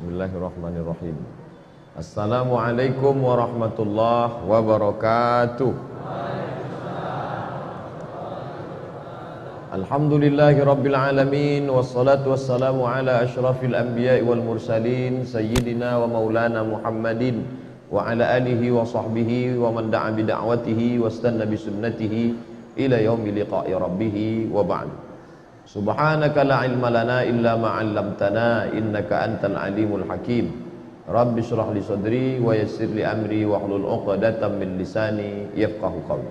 Bismillahirrahmanirrahim. Assalamualaikum warahmatullahi wabarakatuh. Alhamdulillahi rabbil alamin, wassalatu wassalamu ala asyrafil anbiya'i wal mursalin, sayyidina wa maulana Muhammadin wa ala alihi wa sahbihi wa man da'a bi da'watihi wastanna bi sunnatihi ila yaumi liqa'i rabbih wa ba'd. Subhanaka la ilma lana illa ma 'allamtana innaka antal alimul hakim. Rabbi shrah li sadri wa yassir li amri wa hlul 'uqdatam min lisani yafqahu qawli.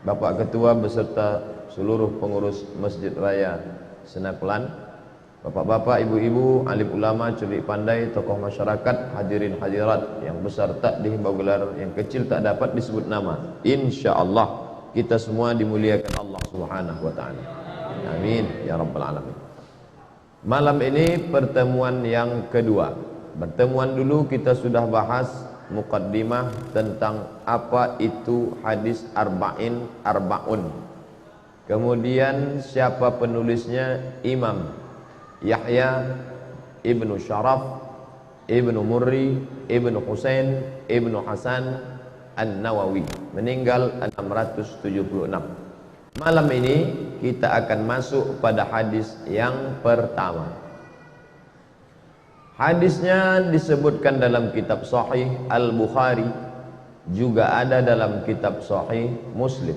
Bapak Ketua beserta seluruh pengurus Masjid Raya Senaklan, bapak-bapak, ibu-ibu, alim ulama, cerdik pandai, tokoh masyarakat, hadirin hadirat yang besar tak dihimbau gelar, yang kecil tak dapat disebut nama. Insyaallah kita semua dimuliakan Allah Subhanahu wa taala. Amin ya rabbal alamin. Malam ini pertemuan yang kedua. Pertemuan dulu kita sudah bahas muqaddimah tentang apa itu hadis arba'un. Kemudian siapa penulisnya? Imam Yahya Ibnu Syaraf Ibnu Murri Ibnu Husain Ibnu Hasan An-Nawawi, meninggal 676. Malam ini kita akan masuk pada hadis yang pertama. Hadisnya disebutkan dalam kitab Sahih Al-Bukhari, juga ada dalam kitab Sahih Muslim.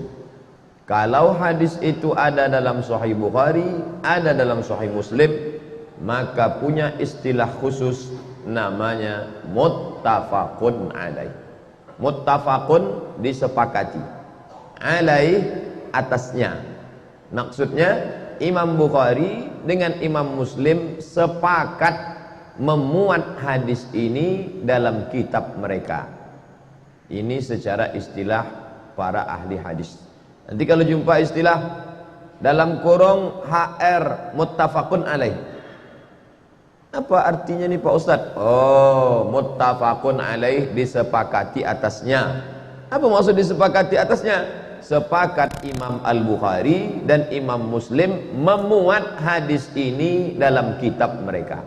Kalau hadis itu ada dalam Sahih Bukhari, ada dalam Sahih Muslim, maka punya istilah khusus namanya muttafaqun alaih. Muttafaqun disepakati, alaih atasnya. Maksudnya Imam Bukhari dengan Imam Muslim sepakat memuat hadis ini dalam kitab mereka. Ini secara istilah para ahli hadis. Nanti kalau jumpa istilah dalam kurung HR muttafaqun alaih, apa artinya nih Pak Ustadz? Oh, muttafaqun alaih disepakati atasnya. Apa maksud disepakati atasnya? Sepakat Imam Al-Bukhari dan Imam Muslim memuat hadis ini dalam kitab mereka.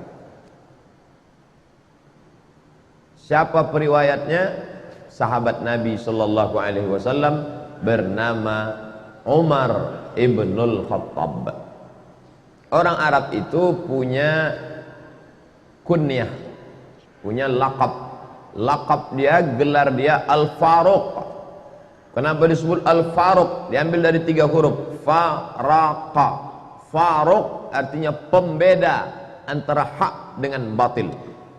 Siapa periwayatnya? Sahabat Nabi sallallahu alaihi wasallam bernama Umar ibnul Khattab. Orang Arab itu punya kunyah, punya laqab. Laqab dia, gelar dia Al-Faruq. Kenapa disebut Al-Faruq? Diambil dari 3 huruf, Faraqa. Faruq artinya pembeda antara hak dengan batil.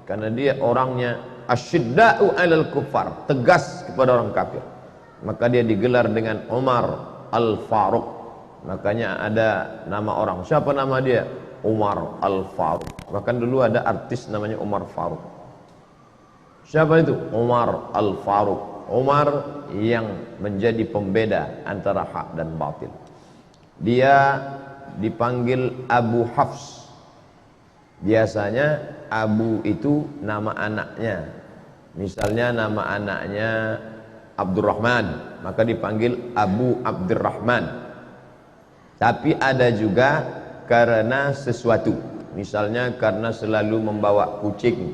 Karena dia orangnya asyidda'u 'alal kuffar, tegas kepada orang kafir. Maka dia digelar dengan Umar Al-Faruq. Makanya ada nama orang. Siapa nama dia? Umar Al-Faruq. Bahkan dulu ada artis namanya Umar Faruq. Siapa itu? Umar Al-Faruq. Umar yang menjadi pembeda antara hak dan batil. Dia dipanggil Abu Hafs. Biasanya Abu itu nama anaknya. Misalnya nama anaknya Abdurrahman, maka dipanggil Abu Abdurrahman. Tapi ada juga karena sesuatu. Misalnya karena selalu membawa kucing,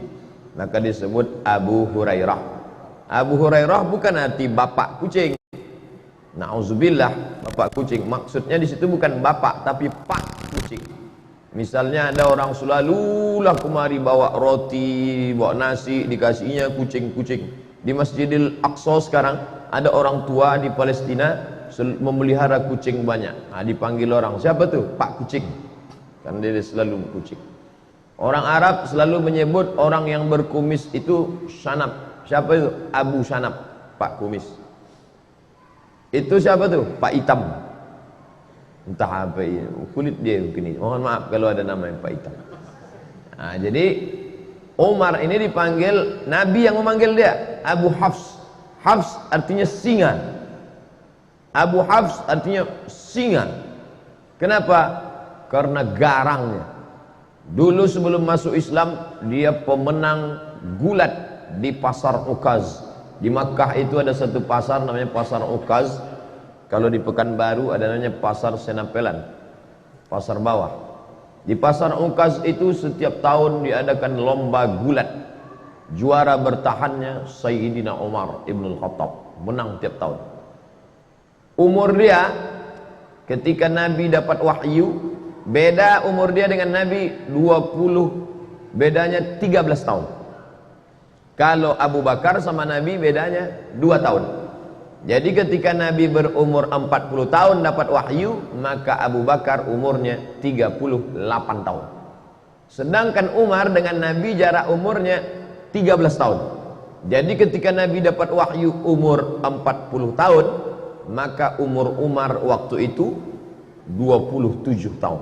maka disebut Abu Hurairah. Abu Hurairah bukan arti bapak kucing. Nauzubillah, bapak kucing. Maksudnya di situ bukan bapak tapi pak kucing. Misalnya ada orang selalulah kemari bawa roti, bawa nasi, dikasihnya kucing-kucing. Di Masjidil Aqsa sekarang ada orang tua di Palestina memelihara kucing banyak. Nah, dipanggil orang, siapa tuh? Pak kucing. Karena dia selalu kucing. Orang Arab selalu menyebut orang yang berkumis itu syanab. Siapa itu? Abu Syanab, Pak Kumis. Itu siapa tuh? Pak Hitam. Entah apa ini, kulit dia begini. Mohon maaf kalau ada nama yang Pak Hitam. Nah, jadi Umar ini dipanggil, Nabi yang memanggil dia Abu Hafs. Hafs artinya singa. Abu Hafs artinya singa. Kenapa? Karena garangnya. Dulu sebelum masuk Islam dia pemenang gulat di pasar Ukaz. Di Makkah itu ada satu pasar namanya pasar Ukaz. Kalau di Pekanbaru ada namanya pasar Senapelan, pasar bawah. Di pasar Ukaz itu setiap tahun diadakan lomba gulat. Juara bertahannya Sayyidina Umar Ibn Khattab, menang tiap tahun. Umur dia ketika Nabi dapat wahyu, beda umur dia dengan Nabi 20, bedanya 13 tahun. Kalau Abu Bakar sama Nabi bedanya 2 tahun. Jadi ketika Nabi berumur 40 tahun dapat wahyu, maka Abu Bakar umurnya 38 tahun. Sedangkan Umar dengan Nabi jarak umurnya 13 tahun. Jadi ketika Nabi dapat wahyu umur 40 tahun, maka umur Umar waktu itu 27 tahun.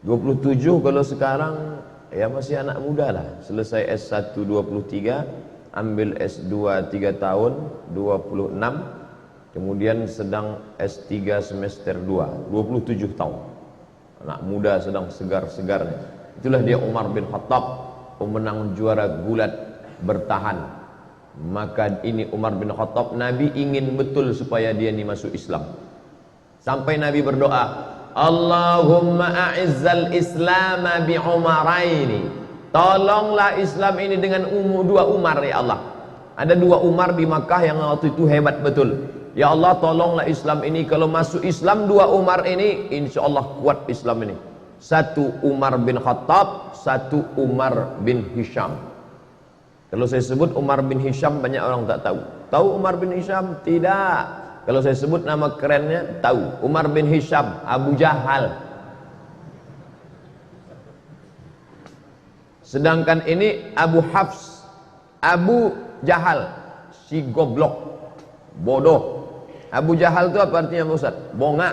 27 kalau sekarang ya masih anak muda lah. Selesai S1 23, ambil S2 3 tahun 26, kemudian sedang S3 semester 2 27 tahun. Anak muda sedang segar-segarnya. Itulah dia Umar bin Khattab, pemenang juara gulat bertahan. Maka ini Umar bin Khattab, Nabi ingin betul supaya dia ini masuk Islam. Sampai Nabi berdoa, Allahumma a'izzal Islam bi Umaraini. Tolonglah Islam ini dengan dua Umar ya Allah. Ada 2 Umar di Makkah yang waktu itu hebat betul. Ya Allah, tolonglah Islam ini, kalau masuk Islam 2 Umar ini, insya Allah kuat Islam ini. 1 Umar bin Khattab, 1 Umar bin Hisham. Kalau saya sebut Umar bin Hisham banyak orang tak tahu. Tahu Umar bin Hisham? Tidak. Kalau saya sebut nama kerennya tahu. Umar bin Hisham, Abu Jahal. Sedangkan ini Abu Hafs, Abu Jahal, si goblok, bodoh. Abu Jahal itu apa artinya Ustaz? Bongak.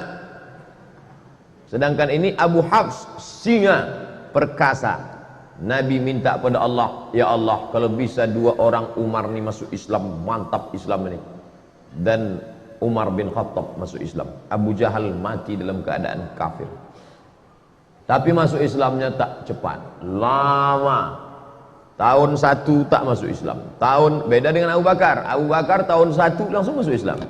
Sedangkan ini Abu Hafs, singa perkasa. Nabi minta pada Allah, ya Allah, kalau bisa 2 orang Umar ini masuk Islam, mantap Islam ini. Dan Umar bin Khattab masuk Islam. Abu Jahal mati dalam keadaan kafir. Tapi masuk Islamnya tak cepat, lama. Tahun 1 tak masuk Islam. Tahun beda dengan Abu Bakar. Abu Bakar tahun 1 langsung masuk Islam.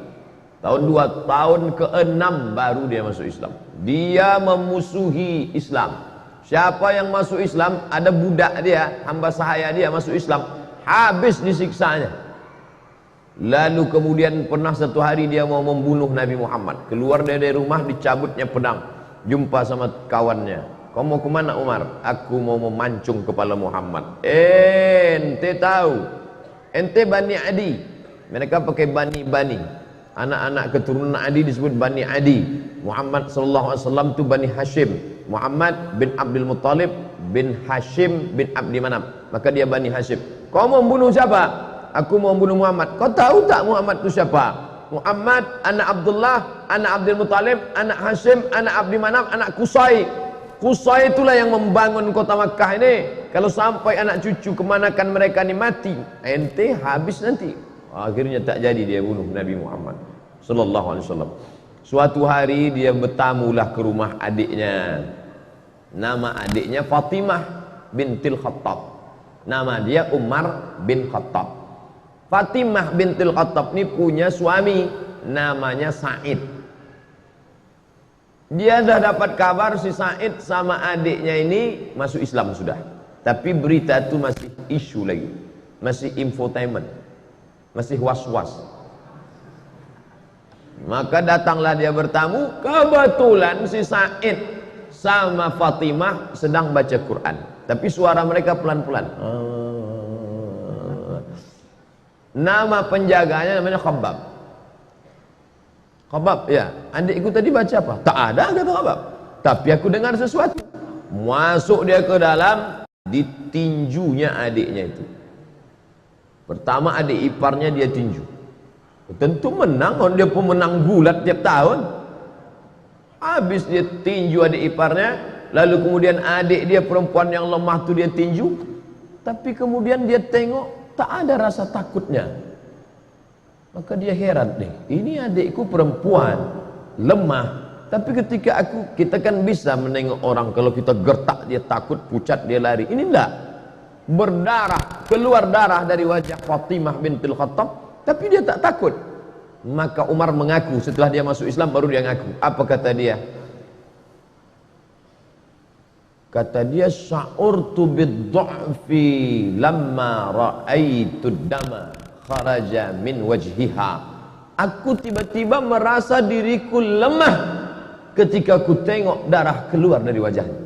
Tahun 2, tahun ke-6 baru dia masuk Islam. Dia memusuhi Islam. Siapa yang masuk Islam, ada budak dia, hamba sahaya dia masuk Islam, habis disiksanya. Lalu kemudian pernah satu hari dia mau membunuh Nabi Muhammad. Keluar dari rumah, dicabutnya pedang. Jumpa sama kawannya. Kau mau kemana Umar? Aku mau memancung kepala Muhammad. Ente tahu, ente Bani Adi. Mereka pakai Bani. Anak-anak keturunan Adi disebut Bani Adi. Muhammad sallallahu alaihi wasallam itu Bani Hashim. Muhammad bin Abdul Muttalib bin Hashim bin Abdi Manaf. Maka dia Bani Hashim. Kau mau membunuh siapa? Aku mau membunuh Muhammad. Kau tahu tak Muhammad itu siapa? Muhammad anak Abdullah, anak Abdul Muttalib, anak Hashim, anak Abdi Manaf, anak Qusay. Qusay itulah yang membangun kota Makkah ini. Kalau sampai anak cucu kemanakan mereka ini mati, ente habis nanti. Akhirnya tak jadi dia bunuh Nabi Muhammad sallallahu alaihi wasallam. Suatu hari dia bertamulah ke rumah adiknya. Nama adiknya Fatimah bintil Khattab. Nama dia Umar bin Khattab. Fatimah bintil Khattab ini punya suami namanya Said. Dia dah dapat kabar si Said sama adiknya ini masuk Islam sudah. Tapi berita itu masih isu lagi. Masih infotainment. Masih was-was. Maka datanglah dia bertamu. Kebetulan si Said sama Fatimah sedang baca Quran. Tapi suara mereka pelan-pelan. Nama penjaganya namanya Khabbab. Khabbab, ya. Adikku tadi baca apa? Tak ada, kata Khabbab. Tapi aku dengar sesuatu. Masuk dia ke dalam, ditinjunya adiknya itu. Pertama adik iparnya dia tinju. Tentu menang, kalau dia pemenang gulat tiap tahun. Habis dia tinju adik iparnya, lalu kemudian adik dia perempuan yang lemah tu dia tinju. Tapi kemudian dia tengok tak ada rasa takutnya. Maka dia heran nih, ini adikku perempuan lemah. Tapi ketika kita kan bisa menengok orang, kalau kita gertak dia takut, pucat dia lari. Ini enggak. Berdarah, keluar darah dari wajah Fatimah bintul Khattab, tapi dia tak takut. Maka Umar mengaku, setelah dia masuk Islam baru dia ngaku. Apa kata dia? Kata dia, sya'urtu bid-du'fi lamma ra'aitu dama kharaja min wajhiha. Aku tiba-tiba merasa diriku lemah ketika aku tengok darah keluar dari wajahnya.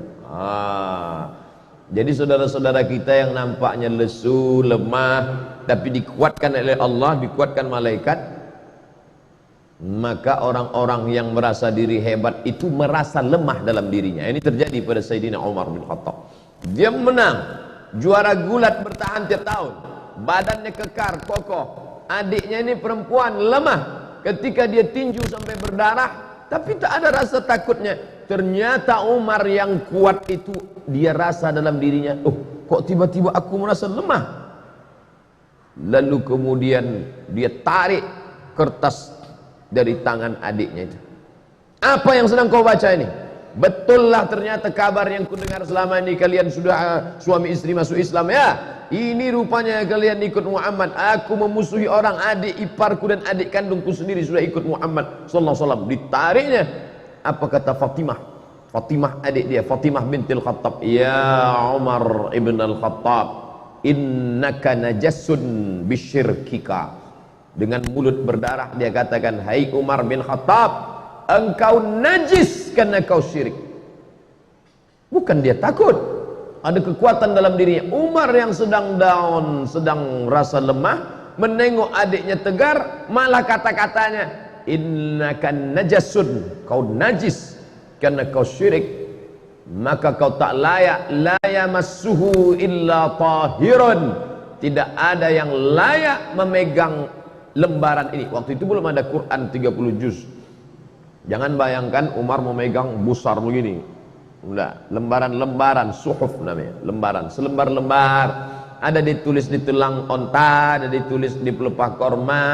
Jadi saudara-saudara kita yang nampaknya lesu, lemah, tapi dikuatkan oleh Allah, dikuatkan malaikat, maka orang-orang yang merasa diri hebat itu merasa lemah dalam dirinya. Ini terjadi pada Sayyidina Umar bin Khattab. Dia menang, juara gulat, bertahan tiap tahun, badannya kekar, kokoh. Adiknya ini perempuan, lemah. Ketika dia tinju sampai berdarah, tapi tak ada rasa takutnya. Ternyata Umar yang kuat itu, dia rasa dalam dirinya, oh kok tiba-tiba aku merasa lemah. Lalu kemudian dia tarik kertas dari tangan adiknya itu. Apa yang sedang kau baca ini? Betullah ternyata kabar yang kudengar selama ini, kalian sudah suami istri masuk Islam ya. Ini rupanya kalian ikut Muhammad. Aku memusuhi orang, adik iparku dan adik kandungku sendiri sudah ikut Muhammad sallallahu alaihi wasallam. Ditariknya. Apa kata Fatimah? Fatimah adik dia, Fatimah bintil Khattab. Ya Umar ibn al-Khattab, innaka najassun bisyirkika. Dengan mulut berdarah dia katakan, hai Umar bin Khattab, engkau najis karena kau syirik. Bukan dia takut, ada kekuatan dalam dirinya. Umar yang sedang down, sedang rasa lemah, menengok adiknya tegar, malah kata-katanya, innaka najasun, kau najis karena kau syirik, maka kau tak layak, la yamassuhu illa tahirun. Tidak ada yang layak memegang lembaran ini. Waktu itu belum ada Quran 30 juz. Jangan bayangkan Umar memegang besar begini. Enggak, lembaran-lembaran, suhuf namanya, lembaran, selembar-lembar. Ada ditulis di tulang onta, ada ditulis di pelepah korma,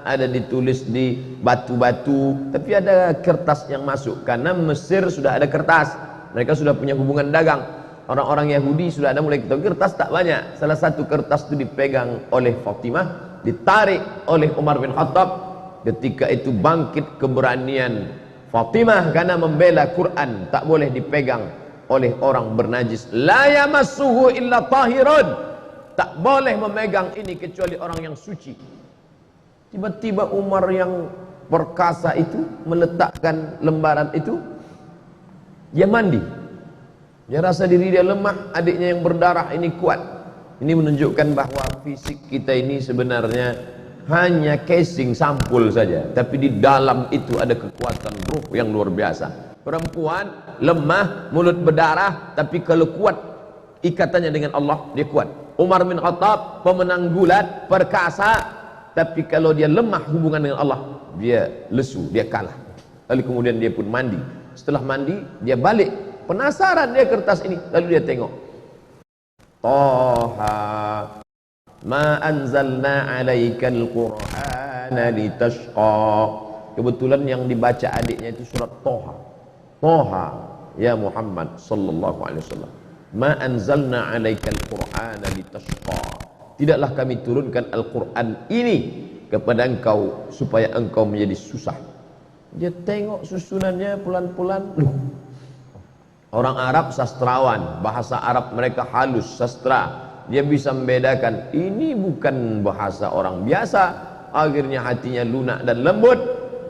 ada ditulis di batu-batu. Tapi ada kertas yang masuk, karena Mesir sudah ada kertas. Mereka sudah punya hubungan dagang. Orang-orang Yahudi sudah ada mulai ketemu kertas, tak banyak. Salah satu kertas itu dipegang oleh Fatimah, ditarik oleh Umar bin Khattab. Ketika itu bangkit keberanian Fatimah karena membela Quran, tak boleh dipegang oleh orang bernajis. La yamassuhu illa tahirun, tak boleh memegang ini kecuali orang yang suci. Tiba-tiba Umar yang perkasa itu meletakkan lembaran itu, dia mandi. Dia rasa diri dia lemah, adiknya yang berdarah ini kuat. Ini menunjukkan bahwa fisik kita ini sebenarnya hanya casing, sampul saja, tapi di dalam itu ada kekuatan ruh yang luar biasa. Perempuan lemah, mulut berdarah, tapi kalau kuat ikatannya dengan Allah, dia kuat. Umar bin Khattab pemenang gulat, perkasa, tapi kalau dia lemah hubungan dengan Allah, dia lesu, dia kalah. Lalu kemudian dia pun mandi. Setelah mandi, dia balik, penasaran dia kertas ini, lalu dia tengok, Toha ma anzalna alaikal qur'ana litashqa. Kebetulan yang dibaca adiknya itu surat Toha. Toha ya Muhammad sallallahu alaihi wasallam, ma anzalna alaikal qur'ana litashqa. Tidaklah kami turunkan Al-Quran ini kepada engkau supaya engkau menjadi susah. Dia tengok susunannya pelan-pelan. Orang Arab sastrawan, bahasa Arab mereka halus, sastra. Dia bisa membedakan ini bukan bahasa orang biasa. Akhirnya hatinya lunak dan lembut.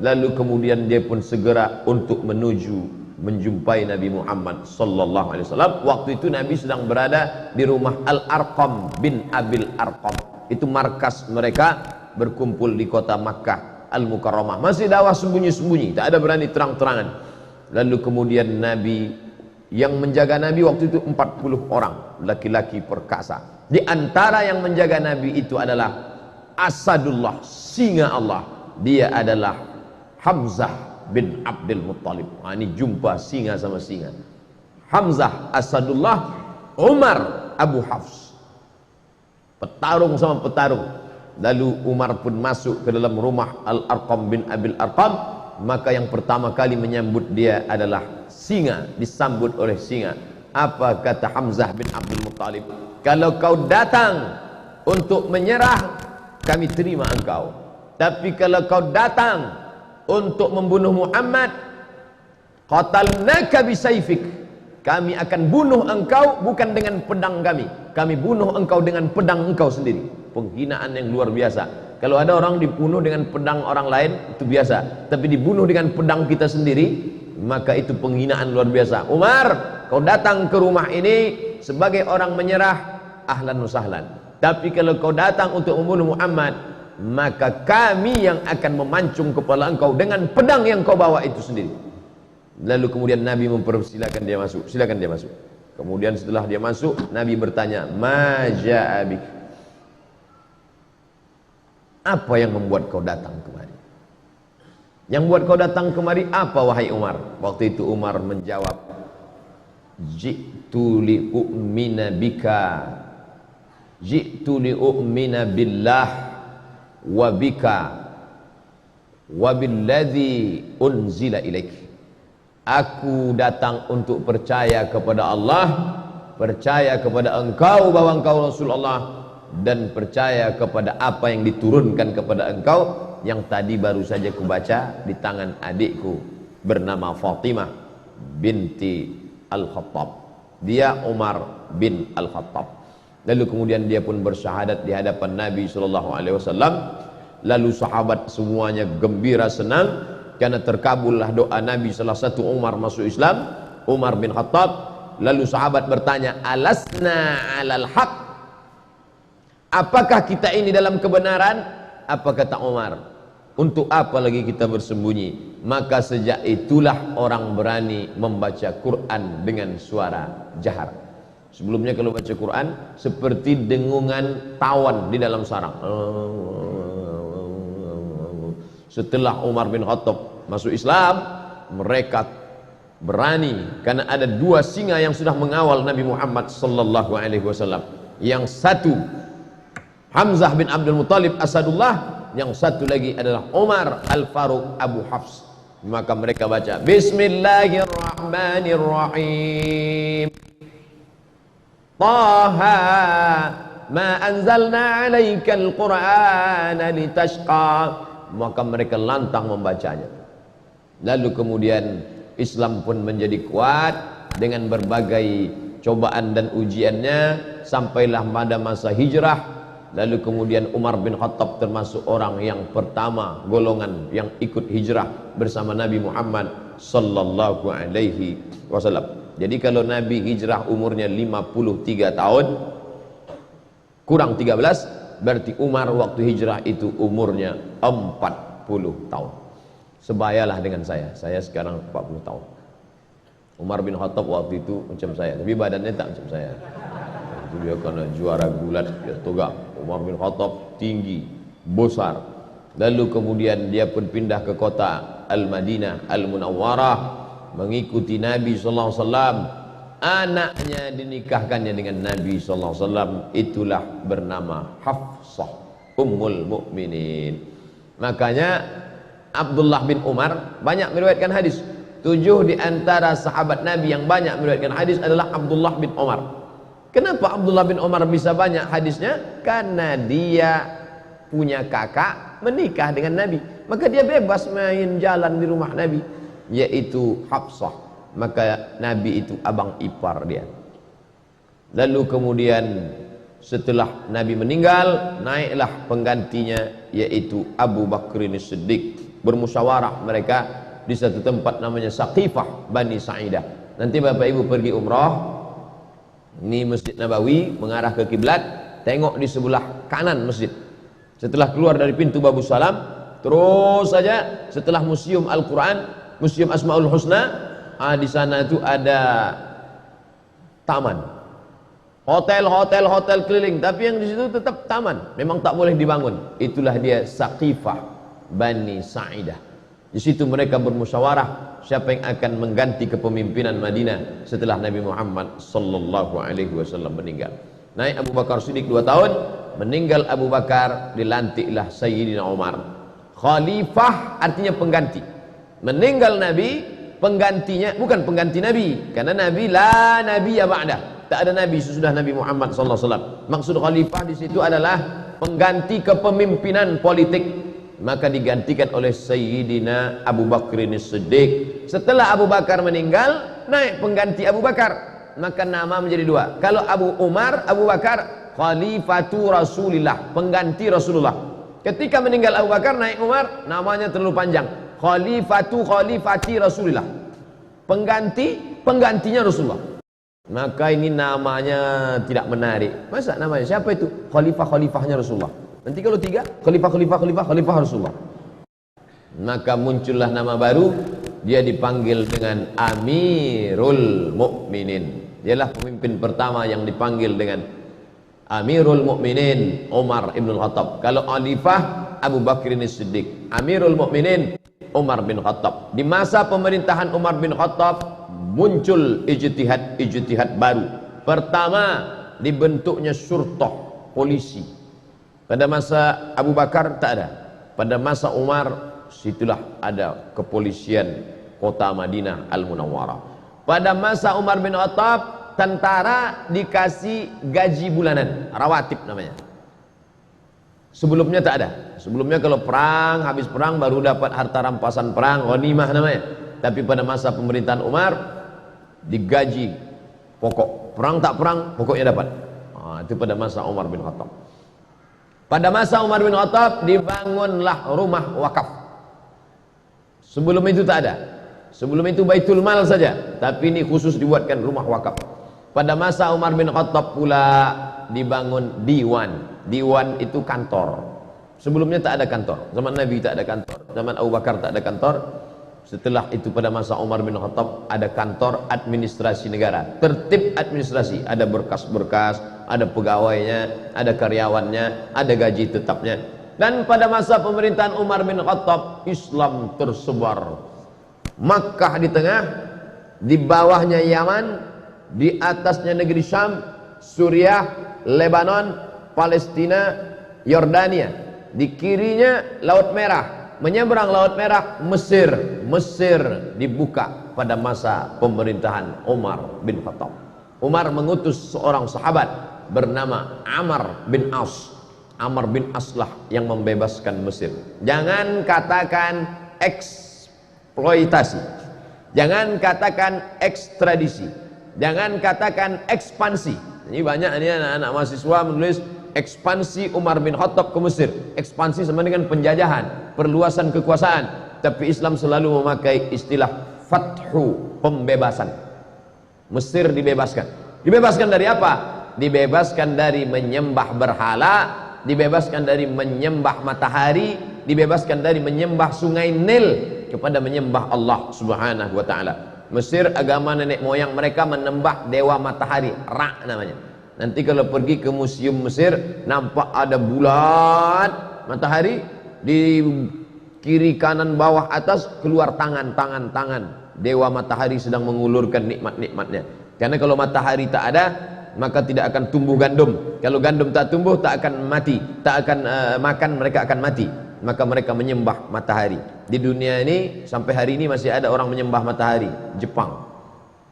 Lalu kemudian dia pun segera untuk menjumpai Nabi Muhammad sallallahu alaihi wasallam. Waktu itu Nabi sedang berada di rumah Al-Arqam bin Abil Arqam. Itu markas mereka berkumpul di kota Makkah Al-Mukarramah. Masih dakwah sembunyi-sembunyi, tak ada berani terang-terangan. Lalu kemudian Nabi, yang menjaga Nabi waktu itu 40 orang laki-laki perkasa. Di antara yang menjaga Nabi itu adalah Asadullah, singa Allah. Dia adalah Hamzah bin Abdul Muttalib. Ini jumpa singa sama singa. Hamzah Asadullah, Umar Abu Hafs. Petarung sama petarung. Lalu Umar pun masuk ke dalam rumah Al-Arqam bin Abil Arqam. Maka yang pertama kali menyambut dia adalah singa, disambut oleh singa. Apa kata Hamzah bin Abdul Muttalib? Kalau kau datang untuk menyerah, kami terima engkau. Tapi kalau kau datang untuk membunuh Muhammad, qatalnaka bisayfik, Kami akan bunuh engkau bukan dengan pedang kami. Kami bunuh engkau dengan pedang engkau sendiri. Penghinaan yang luar biasa. Kalau ada orang dibunuh dengan pedang orang lain, itu biasa. Tapi dibunuh dengan pedang kita sendiri, maka itu penghinaan luar biasa. Umar, kau datang ke rumah ini sebagai orang menyerah, ahlan wa sahlan. Tapi kalau kau datang untuk membunuh Muhammad, maka kami yang akan memancung kepala engkau dengan pedang yang kau bawa itu sendiri. Lalu kemudian Nabi mempersilakan dia masuk. Silakan dia masuk. Kemudian setelah dia masuk, Nabi bertanya, "Ma ja'a bik?" Apa yang membuat kau datang kemari? Yang membuat kau datang kemari apa, wahai Umar? Waktu itu Umar menjawab, "Ji'tu li u'mina bika, ji'tu li u'mina billah wa bika wa billadzi unzila ilaik." Aku datang untuk percaya kepada Allah, percaya kepada engkau bahwa engkau Rasulullah, dan percaya kepada apa yang diturunkan kepada engkau, yang tadi baru saja kubaca di tangan adikku bernama Fatimah binti Al-Khattab. Dia Umar bin Al-Khattab. Lalu kemudian dia pun bersyahadat di hadapan Nabi SAW. Lalu sahabat semuanya gembira senang karena terkabullah doa Nabi. Salah satu Umar masuk Islam, Umar bin Khattab. Lalu sahabat bertanya, "Alasna alal haq?" Apakah kita ini dalam kebenaran? Apa kata Umar? Untuk apa lagi kita bersembunyi? Maka sejak itulah orang berani membaca Quran dengan suara jahar. Sebelumnya kalau baca Quran seperti dengungan tawon di dalam sarang. Setelah Umar bin Khattab masuk Islam, mereka berani karena ada dua singa yang sudah mengawal Nabi Muhammad sallallahu alaihi wasallam. Yang satu Hamzah bin Abdul Muttalib Asadullah, yang satu lagi adalah Umar Al-Faruq Abu Hafs. Maka mereka baca Bismillahirrahmanirrahim, Taha ma anzalna alaikal qur'ana litashqa. Maka mereka lantang membacanya. Lalu kemudian Islam pun menjadi kuat dengan berbagai cobaan dan ujiannya, sampailah pada masa hijrah. Lalu kemudian Umar bin Khattab termasuk orang yang pertama golongan yang ikut hijrah bersama Nabi Muhammad sallallahu alaihi wasallam. Jadi kalau Nabi hijrah umurnya 53 tahun kurang 13, berarti Umar waktu hijrah itu umurnya 40 tahun. Sebayalah dengan saya sekarang 40 tahun. Umar bin Khattab waktu itu macam saya, tapi badannya tak macam saya. Itu dia karena juara gulat, dia tegak. Umar bin Khattab tinggi, besar. Lalu kemudian dia pun pindah ke kota Al-Madinah Al-Munawwarah, mengikuti Nabi sallallahu alaihi wasallam. Anaknya dinikahkannya dengan Nabi sallallahu alaihi wasallam, itulah bernama Hafsah Ummul Mukminin. Makanya Abdullah bin Umar banyak meriwayatkan hadis. 7 di antara sahabat Nabi yang banyak meriwayatkan hadis adalah Abdullah bin Umar. Kenapa Abdullah bin Umar bisa banyak hadisnya? Karena dia punya kakak menikah dengan Nabi, maka dia bebas main jalan di rumah Nabi, yaitu Hafsah. Maka Nabi itu abang ipar dia. Lalu kemudian setelah Nabi meninggal, naiklah penggantinya, yaitu Abu Bakrin As-Siddiq. Bermusyawarah mereka di satu tempat namanya Saqifah Bani Sa'idah. Nanti Bapak Ibu pergi umrah, ini Masjid Nabawi mengarah ke kiblat, tengok di sebelah kanan masjid. Setelah keluar dari pintu Babus Salam, terus saja setelah Museum Al-Quran, Museum Asmaul Husna, di sana itu ada taman, hotel keliling, tapi yang di situ tetap taman, memang tak boleh dibangun. Itulah dia Saqifah Bani Sa'idah. Di situ mereka bermusyawarah siapa yang akan mengganti kepemimpinan Madinah setelah Nabi Muhammad sallallahu alaihi wasallam meninggal. Naik Abu Bakar Siddiq 2 tahun, meninggal Abu Bakar, dilantiklah Sayyidina Umar. Khalifah artinya pengganti. Meninggal Nabi, penggantinya bukan pengganti Nabi, karena Nabi la nabiyya ba'dah. Tak ada nabi sesudah Nabi Muhammad sallallahu alaihi wasallam. Maksud khalifah di situ adalah pengganti kepemimpinan politik. maka digantikan oleh Sayyidina Abu Bakrin As-Siddiq. Setelah Abu Bakar meninggal, naik pengganti Abu Bakar, maka nama menjadi dua. Kalau Abu Umar, Abu Bakar Khalifatu Rasulillah, pengganti Rasulullah. Ketika meninggal Abu Bakar, naik Umar, namanya terlalu panjang, Khalifati Rasulillah, penggantinya Rasulullah. Maka ini namanya tidak menarik. Masa namanya siapa itu? Khalifahnya Rasulullah. Nanti kalau tiga, khalifah Rasulullah. Maka muncullah nama baru, dia dipanggil dengan Amirul Mukminin. Dialah pemimpin pertama yang dipanggil dengan Amirul Mukminin, Umar ibn Khattab. Kalau khalifah, Abu Bakrin As-Siddiq. Amirul Mukminin, Umar bin Khattab. Di masa pemerintahan Umar bin Khattab muncul ijtihad baru. Pertama, dibentuknya syurtah, polisi. Pada masa Abu Bakar tak ada. Pada masa Umar, situlah ada kepolisian kota Madinah Al-Munawwarah. Pada masa Umar bin Khattab, tentara dikasih gaji bulanan, rawatib namanya. Sebelumnya tak ada. Sebelumnya kalau perang, habis perang baru dapat harta rampasan perang, ghanimah namanya. Tapi pada masa pemerintahan Umar, digaji pokok, perang tak perang pokoknya dapat. Itu pada masa Umar bin Khattab. Pada masa Umar bin Khattab dibangunlah rumah wakaf. Sebelum itu tak ada. Sebelum itu Baitul Mal saja, tapi ini khusus dibuatkan rumah wakaf. Pada masa Umar bin Khattab pula dibangun diwan. Diwan itu kantor. Sebelumnya tak ada kantor. Zaman Nabi tak ada kantor, zaman Abu Bakar tak ada kantor. Setelah itu pada masa Umar bin Khattab ada kantor administrasi negara, tertib administrasi, ada berkas-berkas, ada pegawainya, ada karyawannya, ada gaji tetapnya. Dan pada masa pemerintahan Umar bin Khattab, Islam tersebar. Makkah di tengah, di bawahnya Yaman, di atasnya negeri Syam, Suriah, Lebanon, Palestina, Yordania, di kirinya Laut Merah. Menyeberang Laut Merah, Mesir dibuka pada masa pemerintahan Umar bin Khattab. Umar mengutus seorang sahabat bernama Amr bin As. Amr bin As lah yang membebaskan Mesir. Jangan katakan eksploitasi, jangan katakan ekstradisi, jangan katakan ekspansi. Ini banyak ini anak-anak mahasiswa menulis ekspansi Umar bin Khattab ke Mesir. Ekspansi sama dengan penjajahan, perluasan kekuasaan. Tapi Islam selalu memakai istilah fathu, pembebasan. Mesir dibebaskan. Dibebaskan dari apa? Dibebaskan dari menyembah berhala, dibebaskan dari menyembah matahari, dibebaskan dari menyembah sungai Nil kepada menyembah Allah Subhanahu wa taala. Mesir agama nenek moyang mereka menyembah dewa matahari, Ra namanya. Nanti kalau pergi ke museum Mesir, nampak ada bulat matahari, di kiri kanan bawah atas keluar tangan dewa matahari sedang mengulurkan nikmat-nikmatnya. Karena kalau matahari tak ada, maka tidak akan tumbuh gandum. Kalau gandum tak tumbuh, tak akan mati, tak akan makan, mereka akan mati. Maka mereka menyembah matahari. Di dunia ini sampai hari ini masih ada orang menyembah matahari. Jepang,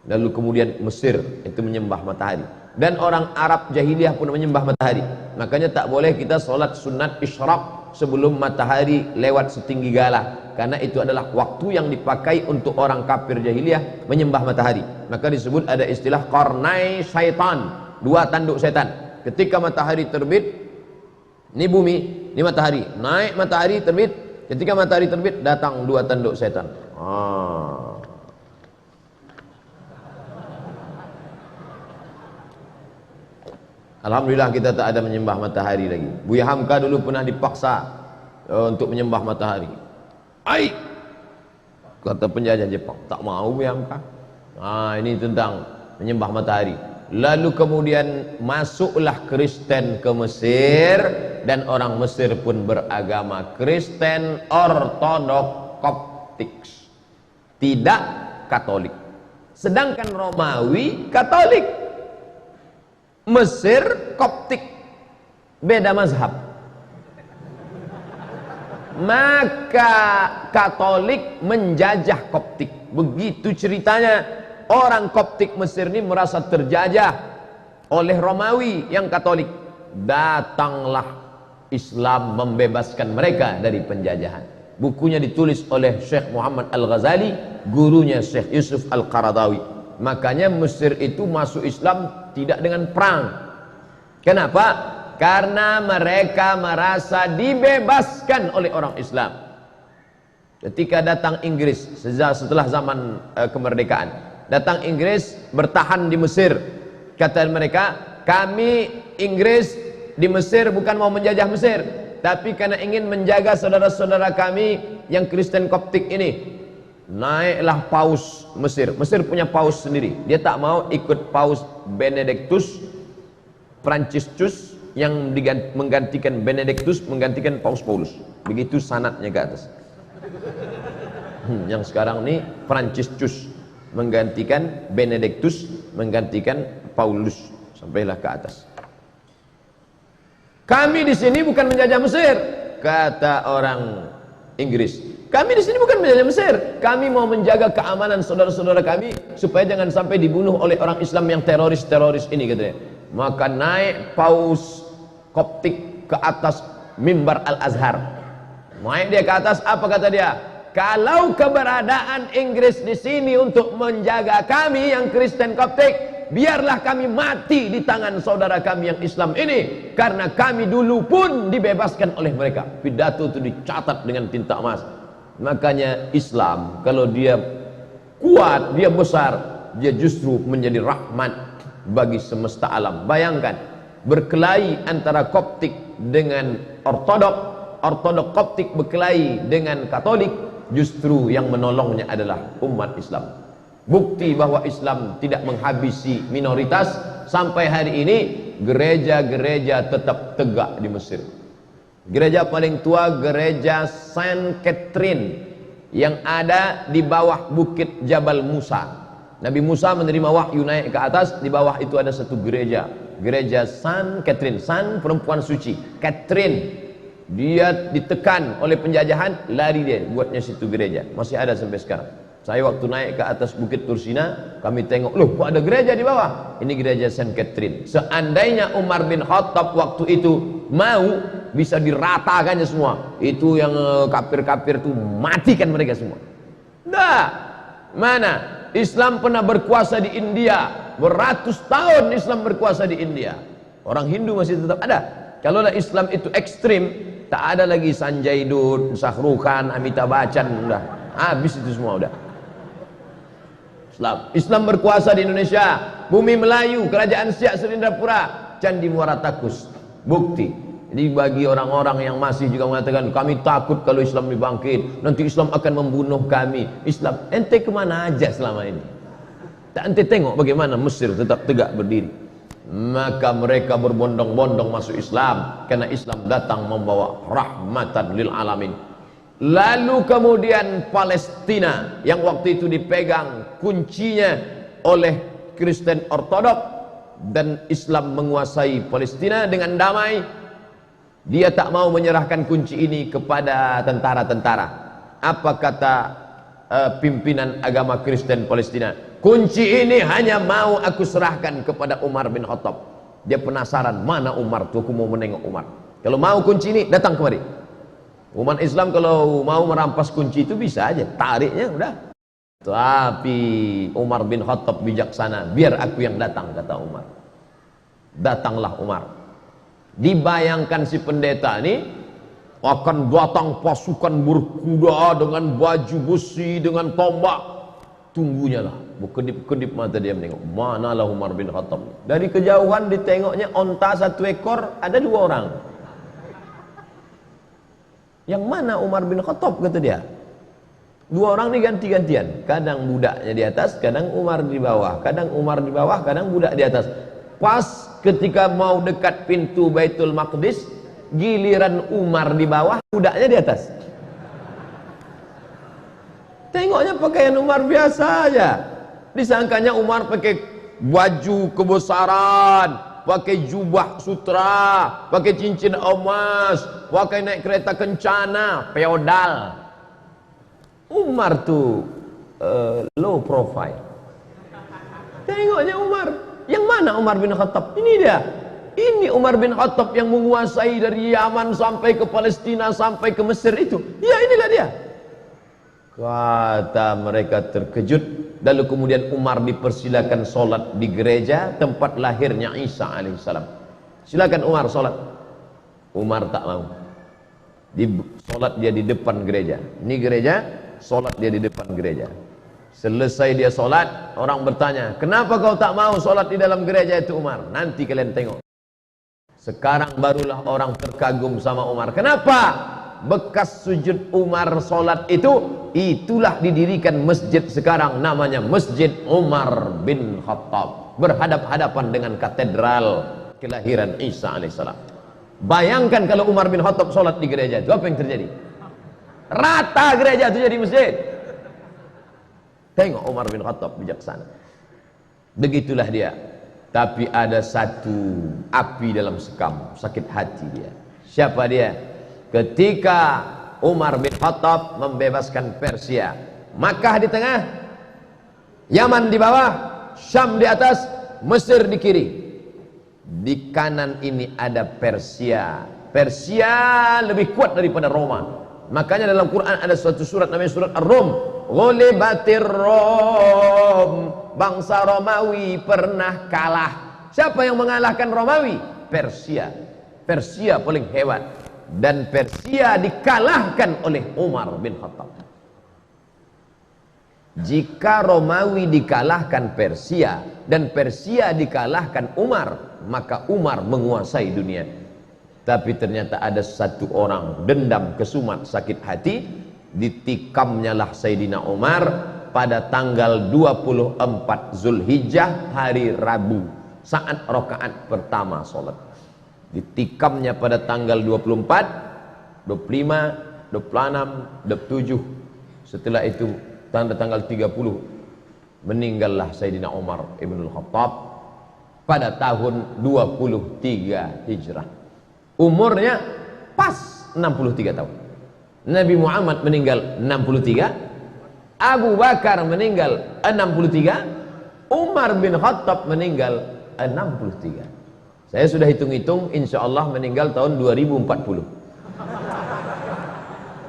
lalu kemudian Mesir itu menyembah matahari. Dan orang Arab jahiliyah pun menyembah matahari. Makanya tak boleh kita solat sunat isyraq sebelum matahari lewat setinggi galah, karena itu adalah waktu yang dipakai untuk orang kafir jahiliyah menyembah matahari. Maka disebut ada istilah qarnai syaitan, dua tanduk setan. Ketika matahari terbit, ini bumi, ini matahari, naik matahari terbit. Ketika matahari terbit, datang dua tanduk setan. Alhamdulillah kita tak ada menyembah matahari lagi. Buya Hamka dulu pernah dipaksa untuk menyembah matahari. Ai, kata penjajah Jepang, tak mau Buya Hamka. Ini tentang menyembah matahari. Lalu kemudian masuklah Kristen ke Mesir, dan orang Mesir pun beragama Kristen Ortodok Koptik, tidak Katolik. Sedangkan Romawi Katolik. Mesir Koptik, beda mazhab. Maka Katolik menjajah Koptik. Begitu ceritanya. Orang Koptik Mesir ini merasa terjajah oleh Romawi yang Katolik. Datanglah Islam membebaskan mereka dari penjajahan. Bukunya ditulis oleh Syekh Muhammad Al-Ghazali, gurunya Syekh Yusuf Al-Qaradawi. Makanya Mesir itu masuk Islam tidak dengan perang. Kenapa? Karena mereka merasa dibebaskan oleh orang Islam. Ketika datang Inggris setelah zaman kemerdekaan, datang Inggris bertahan di Mesir. Kata mereka, kami Inggris di Mesir bukan mau menjajah Mesir, tapi karena ingin menjaga saudara-saudara kami yang Kristen Koptik ini. Naiklah paus Mesir. Mesir punya paus sendiri. Dia tak mau ikut paus Benedictus Franciscus yang menggantikan Benedictus, menggantikan paus Paulus. Begitu sanadnya ke atas. Yang sekarang ini Franciscus menggantikan Benedictus, menggantikan Paulus, sampailah ke atas. Kami di sini bukan menjajah Mesir, kata orang Inggris. Kami di sini bukan menjajah Mesir, kami mau menjaga keamanan saudara-saudara kami supaya jangan sampai dibunuh oleh orang Islam yang teroris-teroris ini, katanya. Maka naik paus Koptik ke atas mimbar Al-Azhar. Naik dia ke atas, apa kata dia? Kalau keberadaan Inggris di sini untuk menjaga kami yang Kristen Koptik, biarlah kami mati di tangan saudara kami yang Islam ini, karena kami dulu pun dibebaskan oleh mereka. Pidato itu dicatat dengan tinta emas. Makanya Islam kalau dia kuat, dia besar, dia justru menjadi rahmat bagi semesta alam. Bayangkan berkelahi antara Koptik dengan Ortodok Koptik berkelahi dengan Katolik, justru yang menolongnya adalah umat Islam. Bukti bahwa Islam tidak menghabisi minoritas. Sampai hari ini gereja-gereja tetap tegak di Mesir. Gereja paling tua, gereja Saint Catherine, yang ada di bawah bukit Jabal Musa. Nabi Musa menerima wahyu naik ke atas, di bawah itu ada satu gereja, gereja Saint Catherine. Saint perempuan suci, Catherine dia ditekan oleh penjajahan, lari dia buatnya situ gereja, masih ada sampai sekarang. Saya waktu naik ke atas bukit Tursina, kami tengok, loh kok ada gereja di bawah? Ini gereja Saint Catherine. Seandainya Umar bin Khattab waktu itu mau, bisa diratakannya semua. Itu yang kafir-kafir itu matikan mereka semua. Nah, mana? Islam pernah berkuasa di India, beratus tahun Islam berkuasa di India. Orang Hindu masih tetap ada. Kalaulah Islam itu ekstrim, tak ada lagi Sanjay Dutt, Shahrukh Khan, Amitabh Bachchan, udah habis itu semua udah. Islam berkuasa di Indonesia, bumi Melayu, kerajaan Siak Serindapura, Candi Muara Takus. Bukti. Jadi bagi orang-orang yang masih juga mengatakan kami takut kalau Islam dibangkit, nanti Islam akan membunuh kami. Islam, ente kemana aja selama ini? Tak ente tengok bagaimana Mesir tetap tegak berdiri. Maka mereka berbondong-bondong masuk Islam, karena Islam datang membawa rahmatan lil alamin. Lalu kemudian Palestina yang waktu itu dipegang kuncinya oleh Kristen Ortodok, dan Islam menguasai Palestina dengan damai. Dia tak mau menyerahkan kunci ini kepada tentara-tentara. Apa kata pimpinan agama Kristen Palestina? Kunci ini hanya mau aku serahkan kepada Umar bin Khattab. Dia penasaran, mana Umar tuh, aku mau menengok Umar. Kalau mau kunci ini, datang kemari. Umat Islam kalau mau merampas kunci itu bisa aja, tariknya udah. Tapi Umar bin Khattab bijaksana, biar aku yang datang, kata Umar. Datanglah Umar. Dibayangkan si pendeta ini akan datang pasukan berkuda dengan baju besi, dengan tombak. Tunggunya lah, berkedip-kedip mata dia menengok, manalah Umar bin Khattab. Dari kejauhan ditengoknya onta satu ekor, ada dua orang. Yang mana Umar bin Khattab, kata dia. Dua orang ini ganti-gantian, kadang budaknya di atas, kadang Umar di bawah, kadang Umar di bawah, kadang budak di atas. Pas ketika mau dekat pintu Baitul Maqdis, giliran Umar di bawah, budaknya di atas. Tengoknya pakaian Umar biasa aja, disangkanya Umar pakai baju kebesaran, pakai jubah sutra, pakai cincin emas, pakai naik kereta kencana, feodal. Umar tuh low profile. Tengoknya Umar. Yang mana Umar bin Khattab? Ini dia. ini Umar bin Khattab yang menguasai dari Yaman sampai ke Palestina sampai ke Mesir itu. Ya inilah dia. Kata mereka terkejut. Lalu kemudian Umar dipersilakan sholat di gereja tempat lahirnya Isa alaihissalam. Silakan Umar sholat. Umar tak mau. Sholat dia di depan gereja. Ini gereja, sholat dia di depan gereja. Selesai dia sholat, orang bertanya, kenapa kau tak mau sholat di dalam gereja itu Umar? Nanti kalian tengok. Sekarang barulah orang terkagum sama Umar. Kenapa? Bekas sujud Umar sholat itu, itulah didirikan masjid sekarang, namanya Masjid Umar bin Khattab, berhadap-hadapan dengan katedral kelahiran Isa alaihissalam. Bayangkan kalau Umar bin Khattab sholat di gereja itu, apa yang terjadi? Rata gereja itu jadi masjid. Tengok Umar bin Khattab bijaksana. Begitulah dia. Tapi ada satu api dalam sekam, sakit hati dia. Siapa dia? Ketika Umar bin Khattab membebaskan Persia, Makkah di tengah, Yaman di bawah, Syam di atas, Mesir di kiri. Di kanan ini ada Persia. Persia lebih kuat daripada Roma. Makanya dalam Quran ada suatu surat namanya surat Ar-Rum. Ghulibatir Rom. Bangsa Romawi pernah kalah. Siapa yang mengalahkan Romawi? Persia. Persia paling hebat. Dan Persia dikalahkan oleh Umar bin Khattab. Jika Romawi dikalahkan Persia dan Persia dikalahkan Umar, maka Umar menguasai dunia. Tapi ternyata ada satu orang dendam, kesumat, sakit hati, ditikamnya lah Sayyidina Umar pada tanggal 24 Zulhijjah, hari Rabu, saat rakaat pertama sholat. Ditikamnya pada tanggal 24, 25, 26, 27. Setelah itu tanggal 30 meninggallah Sayyidina Umar Ibnul Khattab pada tahun 23 Hijrah. Umurnya pas 63 tahun. Nabi Muhammad meninggal 63, Abu Bakar meninggal 63, Umar bin Khattab meninggal 63. Saya sudah hitung-hitung, insya Allah meninggal tahun 2040.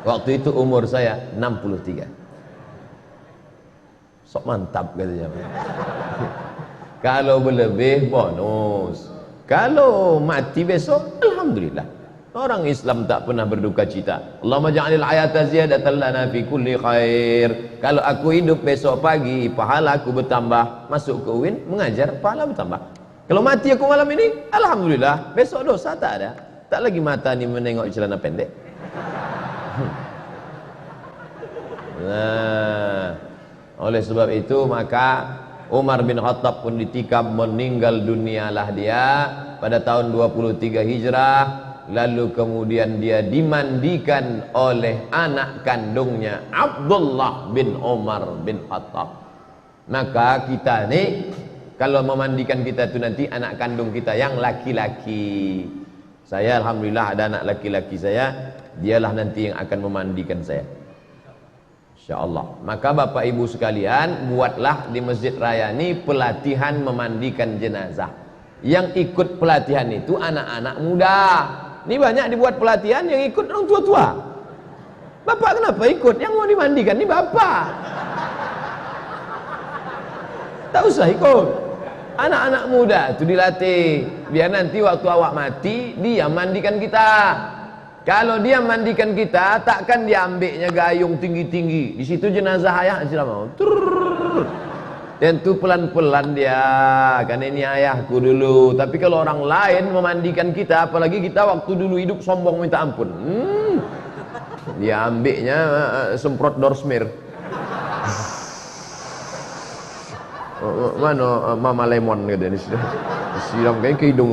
Waktu itu umur saya 63. Sok mantap katanya. Kalau berlebih bonus. Kalau mati besok, alhamdulillah. Orang Islam tak pernah berduka cita. Allahumma ja'alil hayata ziyadatan lana fi kulli khair. Kalau aku hidup besok pagi, pahala aku bertambah. Masuk ke UIN, mengajar, pahala bertambah. Kalau mati aku malam ini, alhamdulillah. Besok dosa tak ada. Tak lagi mata ni menengok celana pendek. Nah, oleh sebab itu maka Umar bin Khattab pun ditikam, meninggal dunialah dia pada tahun 23 Hijrah. Lalu kemudian dia dimandikan oleh anak kandungnya Abdullah bin Umar bin Khattab. Maka kita ni kalau memandikan kita itu nanti anak kandung kita yang laki-laki. Saya alhamdulillah ada anak laki-laki saya, dialah nanti yang akan memandikan saya. InsyaAllah. Maka Bapak Ibu sekalian, buatlah di Masjid Raya ini pelatihan memandikan jenazah. Yang ikut pelatihan itu anak-anak muda. Ini banyak dibuat pelatihan yang ikut orang tua-tua. Bapak kenapa ikut? Yang mau dimandikan ini bapak. Tak usah ikut. Anak-anak muda itu dilatih. Biar nanti waktu awak mati, dia mandikan kita. Kalau dia mandikan kita, takkan dia ambilnya gayung tinggi-tinggi. Di situ jenazah ayah sudah mau. Dan tu pelan-pelan dia, karena ini ayahku dulu. Tapi kalau orang lain memandikan kita, apalagi kita waktu dulu hidup sombong minta ampun. Dia ambilnya semprot dorsmir. Mana Mama Lemon gitu disiram kayak ke hidung.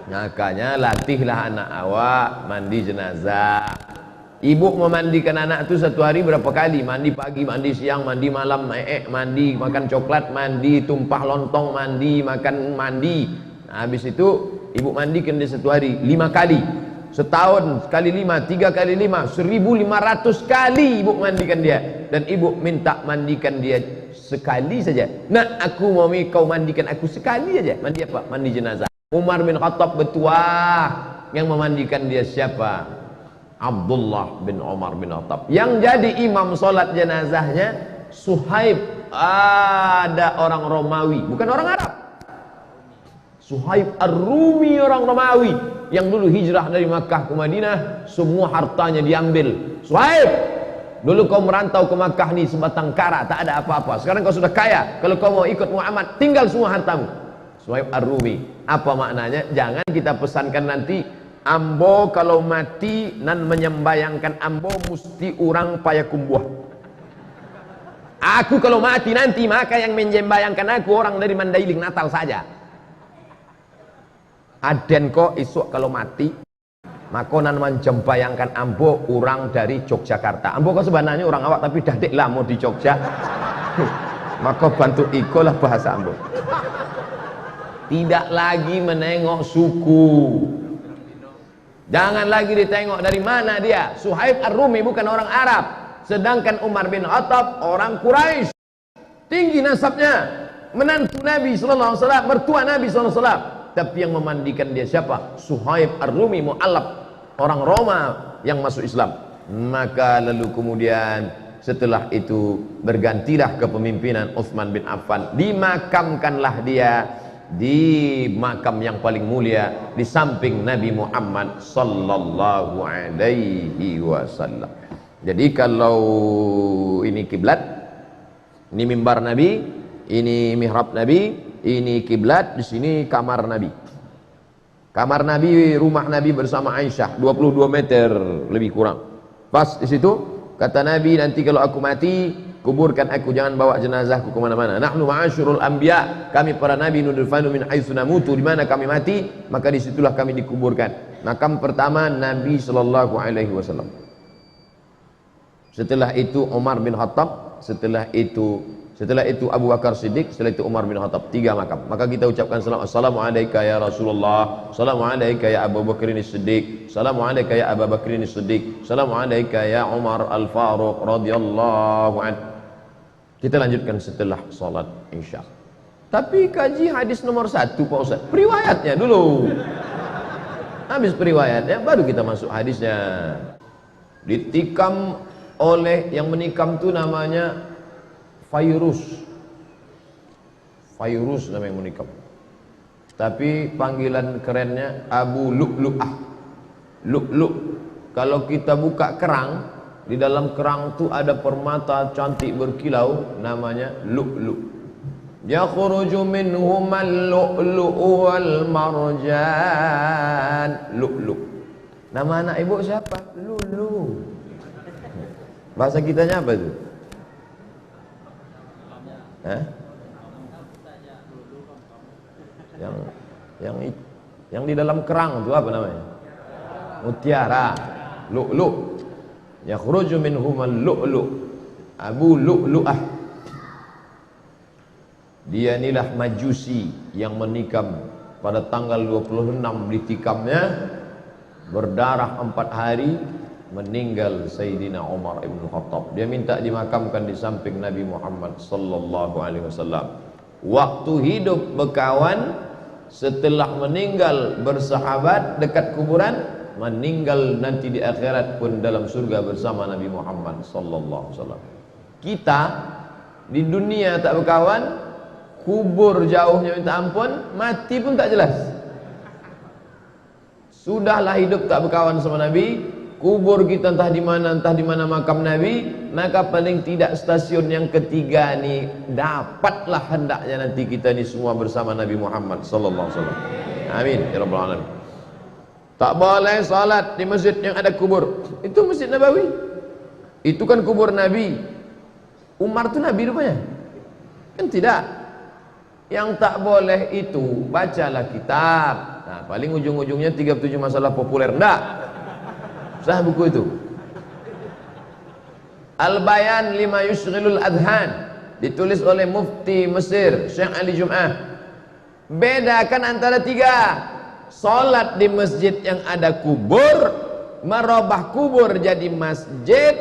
Makanya latihlah anak awak mandi jenazah. Ibu memandikan anak itu satu hari berapa kali? Mandi pagi, mandi siang, mandi malam, mandi, makan coklat, mandi, tumpah lontong, mandi, makan, mandi. Nah, habis itu ibu mandikan dia satu hari 5 kali. Setahun kali 5, 3 kali 5, 1500 kali ibu mandikan dia. Dan ibu minta mandikan dia sekali saja. Nak, aku mau kau mandikan aku sekali saja. Mandi apa? Mandi jenazah. Umar bin Khattab bertuah, yang memandikan dia siapa? Abdullah bin Umar bin Khattab. Yang jadi imam solat jenazahnya Suhaib. Ada orang Romawi, bukan orang Arab. Suhaib Ar-Rumi, orang Romawi yang dulu hijrah dari Makkah ke Madinah, semua hartanya diambil. Suhaib, dulu kau merantau ke Makkah nih sebatang kara, tak ada apa-apa. Sekarang kau sudah kaya, kalau kau mau ikut Muhammad, tinggal semua hartamu. Suhaib Ar-Rumi. Apa maknanya? Jangan kita pesankan nanti ambo kalau mati nan menyembayangkan ambo mesti orang payakumbuh. Aku kalau mati nanti, maka yang menyembayangkan aku orang dari Mandailing Natal saja. Aden kok isuk kalau mati, maka nan menyembayangkan ambo orang dari Yogyakarta. Ambo kok sebenarnya orang awak tapi dadik lah mau di Jogja. Maka bantu iko lah bahasa ambo. Tidak lagi menengok suku. Jangan lagi ditengok dari mana dia. Suhaib Ar-Rumi bukan orang Arab. Sedangkan Umar bin Khattab orang Quraisy. Tinggi nasabnya. Menantu Nabi SAW, mertua Nabi SAW. Tapi yang memandikan dia siapa? Suhaib Ar-Rumi, mu'allab, orang Roma yang masuk Islam. Maka lalu kemudian setelah itu bergantilah kepemimpinan Utsman bin Affan. Dimakamkanlah dia di makam yang paling mulia di samping Nabi Muhammad sallallahu alaihi wasallam. Jadi kalau ini kiblat, ini mimbar Nabi, ini mihrab Nabi, ini kiblat, di sini kamar Nabi. Kamar Nabi, rumah Nabi bersama Aisyah 22 meter lebih kurang. Pas di situ kata Nabi, nanti kalau aku mati, kuburkan aku, jangan bawa jenazahku kemana-mana. Nahnu ma'asyurul anbiya, kami para nabi nudfanu min haitsu namutu, di mana kami mati maka disitulah kami dikuburkan. Makam pertama Nabi sallallahu alaihi wasallam. Setelah itu Umar bin Khattab, setelah itu Abu Bakar Siddiq, setelah itu Umar bin Khattab. 3 makam. Maka kita ucapkan salam, assalamu alayka ya Rasulullah, assalamu alayka ya Abu Bakr Siddiq, assalamu alayka ya Abu Bakr Siddiq, assalamu alayka ya Umar Al-Faruq radhiyallahu anhu. Kita lanjutkan setelah salat Isya. Tapi kaji hadis nomor 1 Pak Ustaz, periwayatnya dulu. Habis periwayatnya baru kita masuk hadisnya. Ditikam oleh yang menikam itu namanya Fayrus. Fayrus nama yang menikam. Tapi panggilan kerennya Abu Lu'lu'ah. Lu'lu'. Kalau kita buka kerang, di dalam kerang itu ada permata cantik berkilau, namanya lu'lu'. Yakhruju minhumal lu'lu'u wal marjan. Lu'lu'. Nama anak ibu siapa? Lulu. Bahasa kitanya apa itu? Hah? Yang di dalam kerang itu apa namanya? Mutiara. Lu'lu'. Yakhruju minhumal lu'lu'. Abu Lu'lu'ah. Dia inilah Majusi yang menikam pada tanggal 26 ditikamnya, berdarah 4 hari, meninggal Sayyidina Umar ibn Khattab. Dia minta dimakamkan di samping Nabi Muhammad sallallahu alaihi wasallam. Waktu hidup berkawan, setelah meninggal bersahabat dekat kuburan, meninggal nanti di akhirat pun dalam surga bersama Nabi Muhammad sallallahu alaihi wasallam. Kita di dunia tak berkawan, kubur jauhnya minta ampun, mati pun tak jelas. Sudahlah hidup tak berkawan sama Nabi, kubur kita entah di mana makam Nabi, maka paling tidak stasiun yang ketiga ni dapatlah hendaknya nanti kita ni semua bersama Nabi Muhammad sallallahu alaihi wasallam. Amin ya rabbal alamin. Tak boleh salat di masjid yang ada kubur. Itu Masjid Nabawi. Itu kan kubur Nabi. Umar tu Nabi rupanya? Kan tidak. Yang tak boleh itu bacalah kitab. Nah, paling ujung-ujungnya 37 masalah populer. Enggak. Sah buku itu. Al-Bayan lima yushghilul adhan, ditulis oleh Mufti Mesir Syekh Ali Jum'ah. Bedakan antara 3. Salat di masjid yang ada kubur, merubah kubur jadi masjid,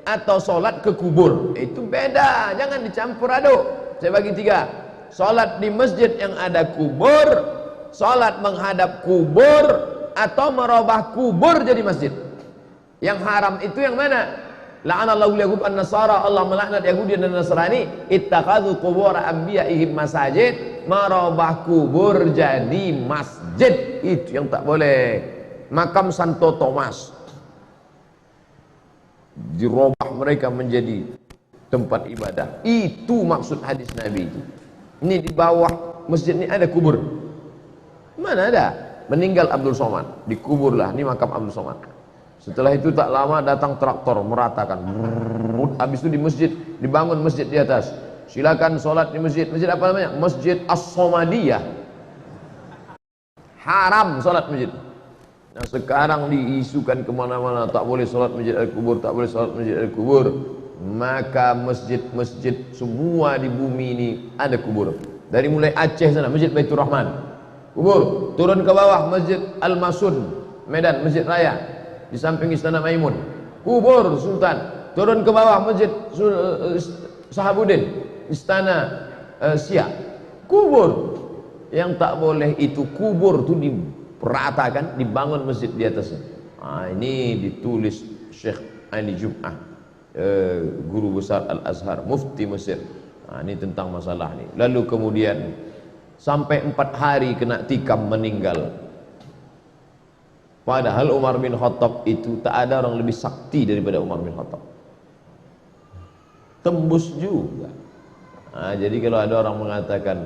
atau sholat ke kubur. Itu beda, jangan dicampur aduk. Saya bagi tiga: sholat di masjid yang ada kubur, sholat menghadap kubur, atau merubah kubur jadi masjid. Yang haram itu yang mana? La'anallahu yahud an-nasara, Allah melaknat Yahudi dan Nasrani, ittakhadhu qubur anbiya'ihim masajid, merubah kubur jadi masjid. Itu yang tak boleh. Makam Santo Thomas dirubah mereka menjadi tempat ibadah. Itu maksud hadis Nabi itu. Ini di bawah masjid ini ada kubur. Mana ada? Meninggal Abdul Somad, dikuburlah. Ini makam Abdul Somad. Setelah itu tak lama datang traktor meratakan. Habis itu di masjid dibangun masjid di atas. Silakan sholat di masjid. Masjid apa namanya? Masjid As-Somadiyah. Haram sholat masjid. Nah sekarang diisukan kemana-mana, tak boleh sholat masjid al-kubur, tak boleh sholat masjid al-kubur. Maka masjid-masjid semua di bumi ini ada kubur. Dari mulai Aceh sana, Masjid Baitur Rahman, kubur. Turun ke bawah, Masjid Al-Masun, Medan, Masjid Raya, di samping Istana Maimun, kubur Sultan. Turun ke bawah, Masjid Sahabuddin, Istana Siak, kubur. Yang tak boleh itu kubur itu diperatakan, dibangun masjid di atasnya. Ini ditulis Syekh Ali Jum'ah, guru besar Al-Azhar, mufti Mesir. Ini tentang masalah ini. Lalu kemudian sampai 4 hari kena tikam meninggal. Padahal Umar bin Khattab itu tak ada orang lebih sakti daripada Umar bin Khattab. Tembus juga. Jadi kalau ada orang mengatakan,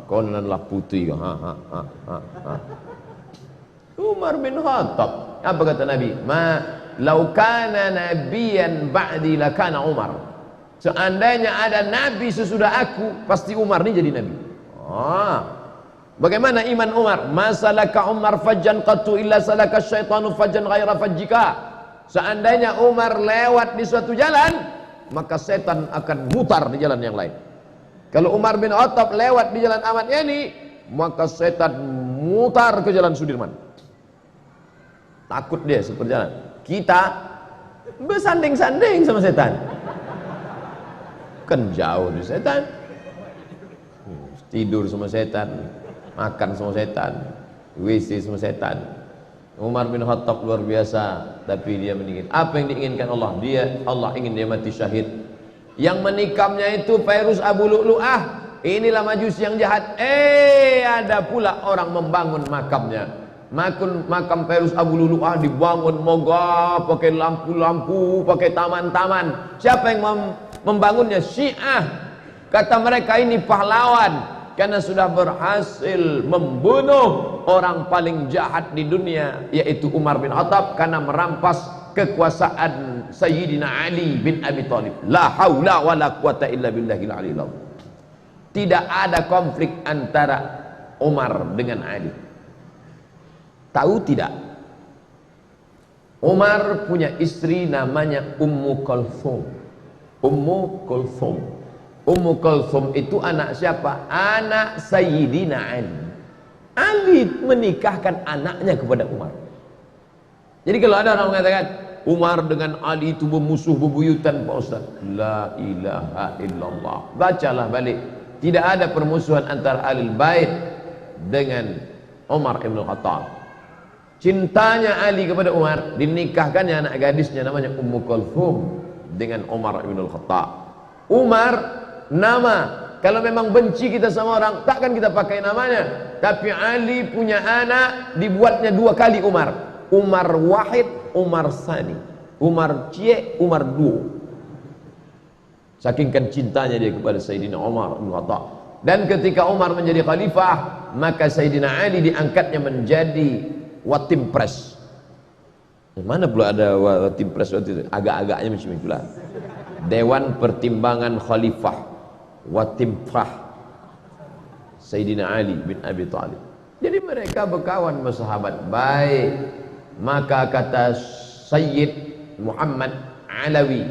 kononlah putih, Umar bin Khattab. Apa kata Nabi? Lau kana nabiyan ba'di lakana Umar. Seandainya ada nabi sesudah aku, pasti Umar ini jadi nabi. Bagaimana iman Umar? Masalaka Umar fajjan qattu illa salaka syaitanu fajjan ghaira fajjika. Seandainya Umar lewat di suatu jalan, maka setan akan mutar di jalan yang lain. Kalau Umar bin Khattab lewat di jalan Ahmad Yani, maka setan mutar ke jalan Sudirman. Takut dia seperjalan. Kita bersanding-sanding sama setan. Kan jauh dari setan. Tidur sama setan, makan sama setan, WC sama setan. Umar bin Khattab luar biasa, tapi dia meninggal. Apa yang diinginkan Allah? Allah ingin dia mati syahid. Yang menikamnya itu Fairuz Abu Lu'lu'ah. Inilah majusi yang jahat. Ada pula orang membangun makamnya. Makam Fairuz Abu Lu'lu'ah dibangun megah, pakai lampu-lampu, pakai taman-taman. Siapa yang membangunnya? Syiah. Kata mereka ini pahlawan karena sudah berhasil membunuh orang paling jahat di dunia, yaitu Umar bin Khattab, karena merampas kekuasaan Sayyidina Ali bin Abi Thalib. La haula wa la quwata illa billahil aliyil azim. Tidak ada konflik antara Umar dengan Ali. Tahu tidak? Umar punya istri namanya Ummu Kulthum. Ummu Kulthum. Ummu Kulthum itu anak siapa? Anak Sayyidina Ali. Ali menikahkan anaknya kepada Umar. Jadi kalau ada orang mengatakan Umar dengan Ali itu bermusuh bebuyutan, Pak Ustaz, la ilaha illallah. Bacalah balik. Tidak ada permusuhan antara Ahlul Bait dengan Umar ibn Khattab. Cintanya Ali kepada Umar, dinikahkannya anak gadisnya namanya Ummu Kulthum dengan Umar ibn Khattab. Umar nama, kalau memang benci kita sama orang, takkan kita pakai namanya. Tapi Ali punya anak, dibuatnya 2 kali Umar. Umar Wahid, Umar Sani. Umar Cie, Umar Duo. Saking kan cintanya dia kepada Sayyidina Umar bin Khattab. Dan ketika Umar menjadi khalifah, maka Sayyidina Ali diangkatnya menjadi Watim Pres. Mana pula ada Watim Pres waktu itu? Agak-agaknya macam itulah. Dewan Pertimbangan Khalifah Watimfah Sayyidina Ali bin Abi Thalib. Jadi mereka berkawan bersahabat baik. Maka kata Sayyid Muhammad Alawi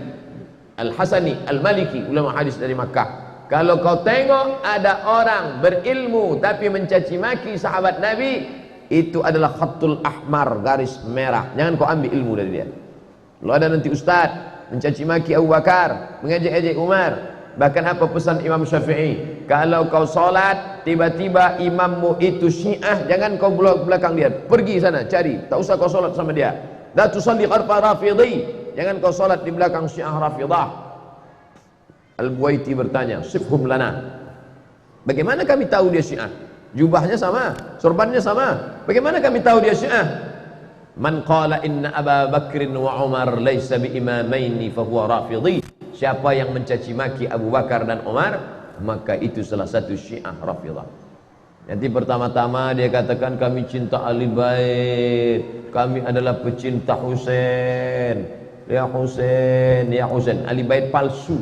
Al-Hasani Al-Maliki, ulama hadis dari Makkah, kalau kau tengok ada orang berilmu tapi mencaci maki sahabat Nabi, itu adalah khatul ahmar, garis merah. Jangan kau ambil ilmu dari dia. Kalau ada nanti ustaz mencaci maki Abu Bakar, mengejek-ejek Umar. Bahkan apa pesan Imam Syafi'i? Kalau kau solat tiba-tiba imammu itu Syiah, jangan kau belakang dia, pergi sana cari, tak usah kau solat sama dia. La tusalli khalfa rafidhi, jangan kau solat di belakang Syiah Rafidah. Al-Buwaiti bertanya, sifhum lana, bagaimana kami tahu dia Syiah? Jubahnya sama, sorbannya sama, bagaimana kami tahu dia Syiah? Man qala inna Aba Bakrin wa Umar laysa bi imamaini fahuwa rafidhi. Siapa yang mencaci maki Abu Bakar dan Umar, maka itu salah satu Syiah Rafidah. Nanti pertama-tama dia katakan kami cinta Ahli Bait, kami adalah pecinta Husain. Ya Husain, ya Husain. Ahli Bait palsu,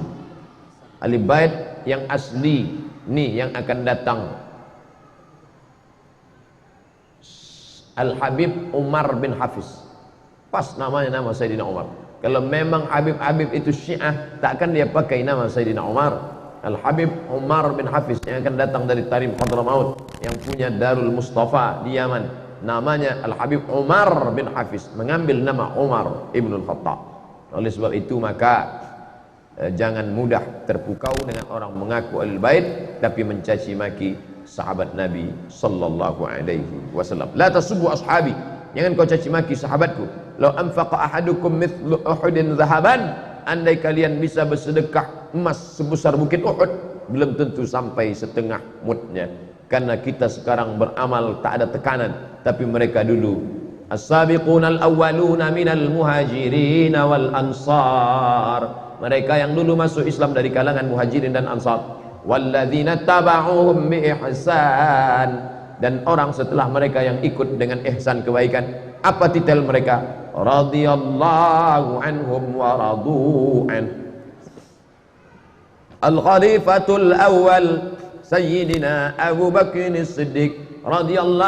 Ahli Bait yang asli nih yang akan datang. Al-Habib Umar bin Hafiz, pas namanya nama Sayyidina Umar. Kalau memang Habib-Habib itu Syiah, takkan dia pakai nama Sayyidina Umar. Al-Habib Umar bin Hafiz yang akan datang dari Tarim Hadramaut, yang punya Darul Mustafa di Yaman, namanya Al-Habib Umar bin Hafiz, mengambil nama Umar Ibnul Khattab. Oleh sebab itu maka jangan mudah terpukau dengan orang mengaku Ahlul Bait tapi mencaci maki sahabat Nabi sallallahu alaihi wasallam. La tasubbu ashabi, jangan kau caci maki sahabatku. Lau anfaqa ahadukum mithlu Uhudin zahaban, andai kalian bisa bersedekah emas sebesar bukit Uhud, belum tentu sampai setengah mudnya. Karena kita sekarang beramal tak ada tekanan, tapi mereka dulu as-sabiqunal awwaluna minal muhajirin wal ansar, mereka yang dulu masuk Islam dari kalangan muhajirin dan ansar, walladzina taba'uhum bi ihsan, dan orang setelah mereka yang ikut dengan ihsan kebaikan. Apa titel mereka? Radhiyallahu anhum wa radu an. Al-Khalifatul Awwal Sayyidina Abu Bakr As-Siddiq radhiyallahu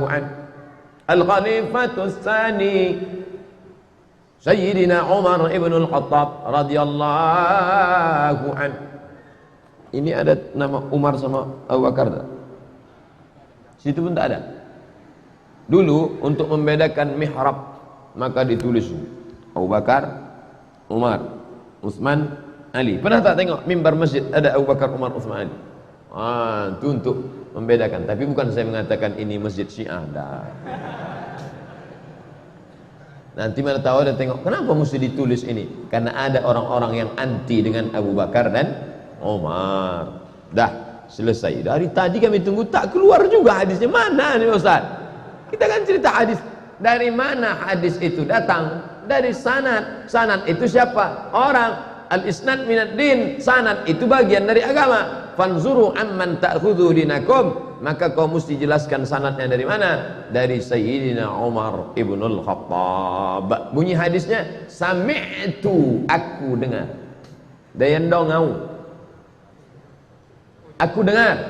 an. Al-Khalifatul Tsani Sayyidina Umar ibn al-Khattab radhiyallahu an. Ini ada nama Umar sama Abu Bakar tak? Situ pun tak ada. Dulu untuk membedakan mihrab maka ditulis Abu Bakar, Umar, Utsman, Ali. Pernah tak tengok mimbar masjid ada Abu Bakar, Umar, Utsman, Ali? Itu untuk membedakan. Tapi bukan saya mengatakan ini masjid Syiah, dah. Nanti mana tahu ada tengok kenapa mesti ditulis ini? Karena ada orang-orang yang anti dengan Abu Bakar dan Umar. Dah selesai. Dari tadi kami tunggu tak keluar juga hadisnya. Mana nih Ustaz? Kita kan cerita hadis. Dari mana hadis itu datang? Dari sanad. Sanad itu siapa? Orang. Al-isnad minad din. Sanad itu bagian dari agama. Fanzuru amman ta'khudhu dinakum. Maka kau mesti jelaskan sanadnya dari mana? Dari Sayyidina Umar ibnul Khattab. Bunyi hadisnya, sami'tu, aku dengar. Dayandongau, aku dengar.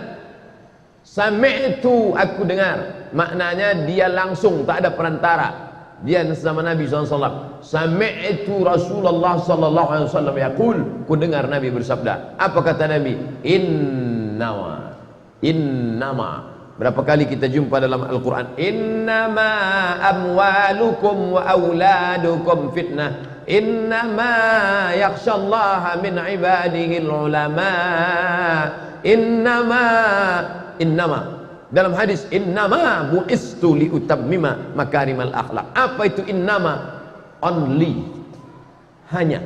Sami'tu, aku dengar. Maknanya dia langsung, tak ada perantara. Dia sama Nabi SAW. Sami'tu Rasulullah SAW yaqul, ku dengar Nabi bersabda. Apa kata Nabi? Innama. Berapa kali kita jumpa dalam Al-Quran? Innama amwalukum wa auladukum fitnah. Innama yakhshallaha min ibadihi ulama. Innama dalam hadis, innama bu'istu liutammima makarimal akhlak. Apa itu innama? Only, hanya.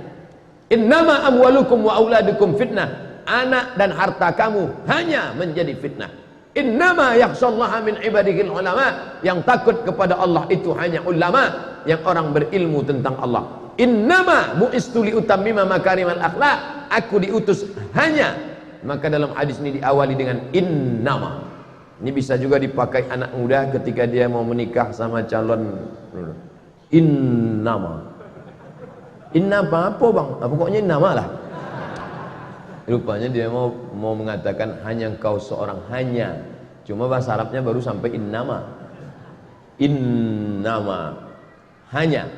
Innama amwalukum wa auladukum fitnah. Anak dan harta kamu hanya menjadi fitnah. Innama yakhshallaha min ibadihil ulama. Yang takut kepada Allah itu hanya ulama, yang orang berilmu tentang Allah. Innama bu'istu liutammima makarimal akhlak. Aku diutus hanya. Maka dalam hadis ini diawali dengan innama. Ini bisa juga dipakai anak muda ketika dia mau menikah sama calon. Innama. Innama apa bang? Pokoknya innama lah. Rupanya dia mau mengatakan hanya engkau seorang, hanya. Cuma bahasa Arabnya baru sampai innama. Innama, hanya.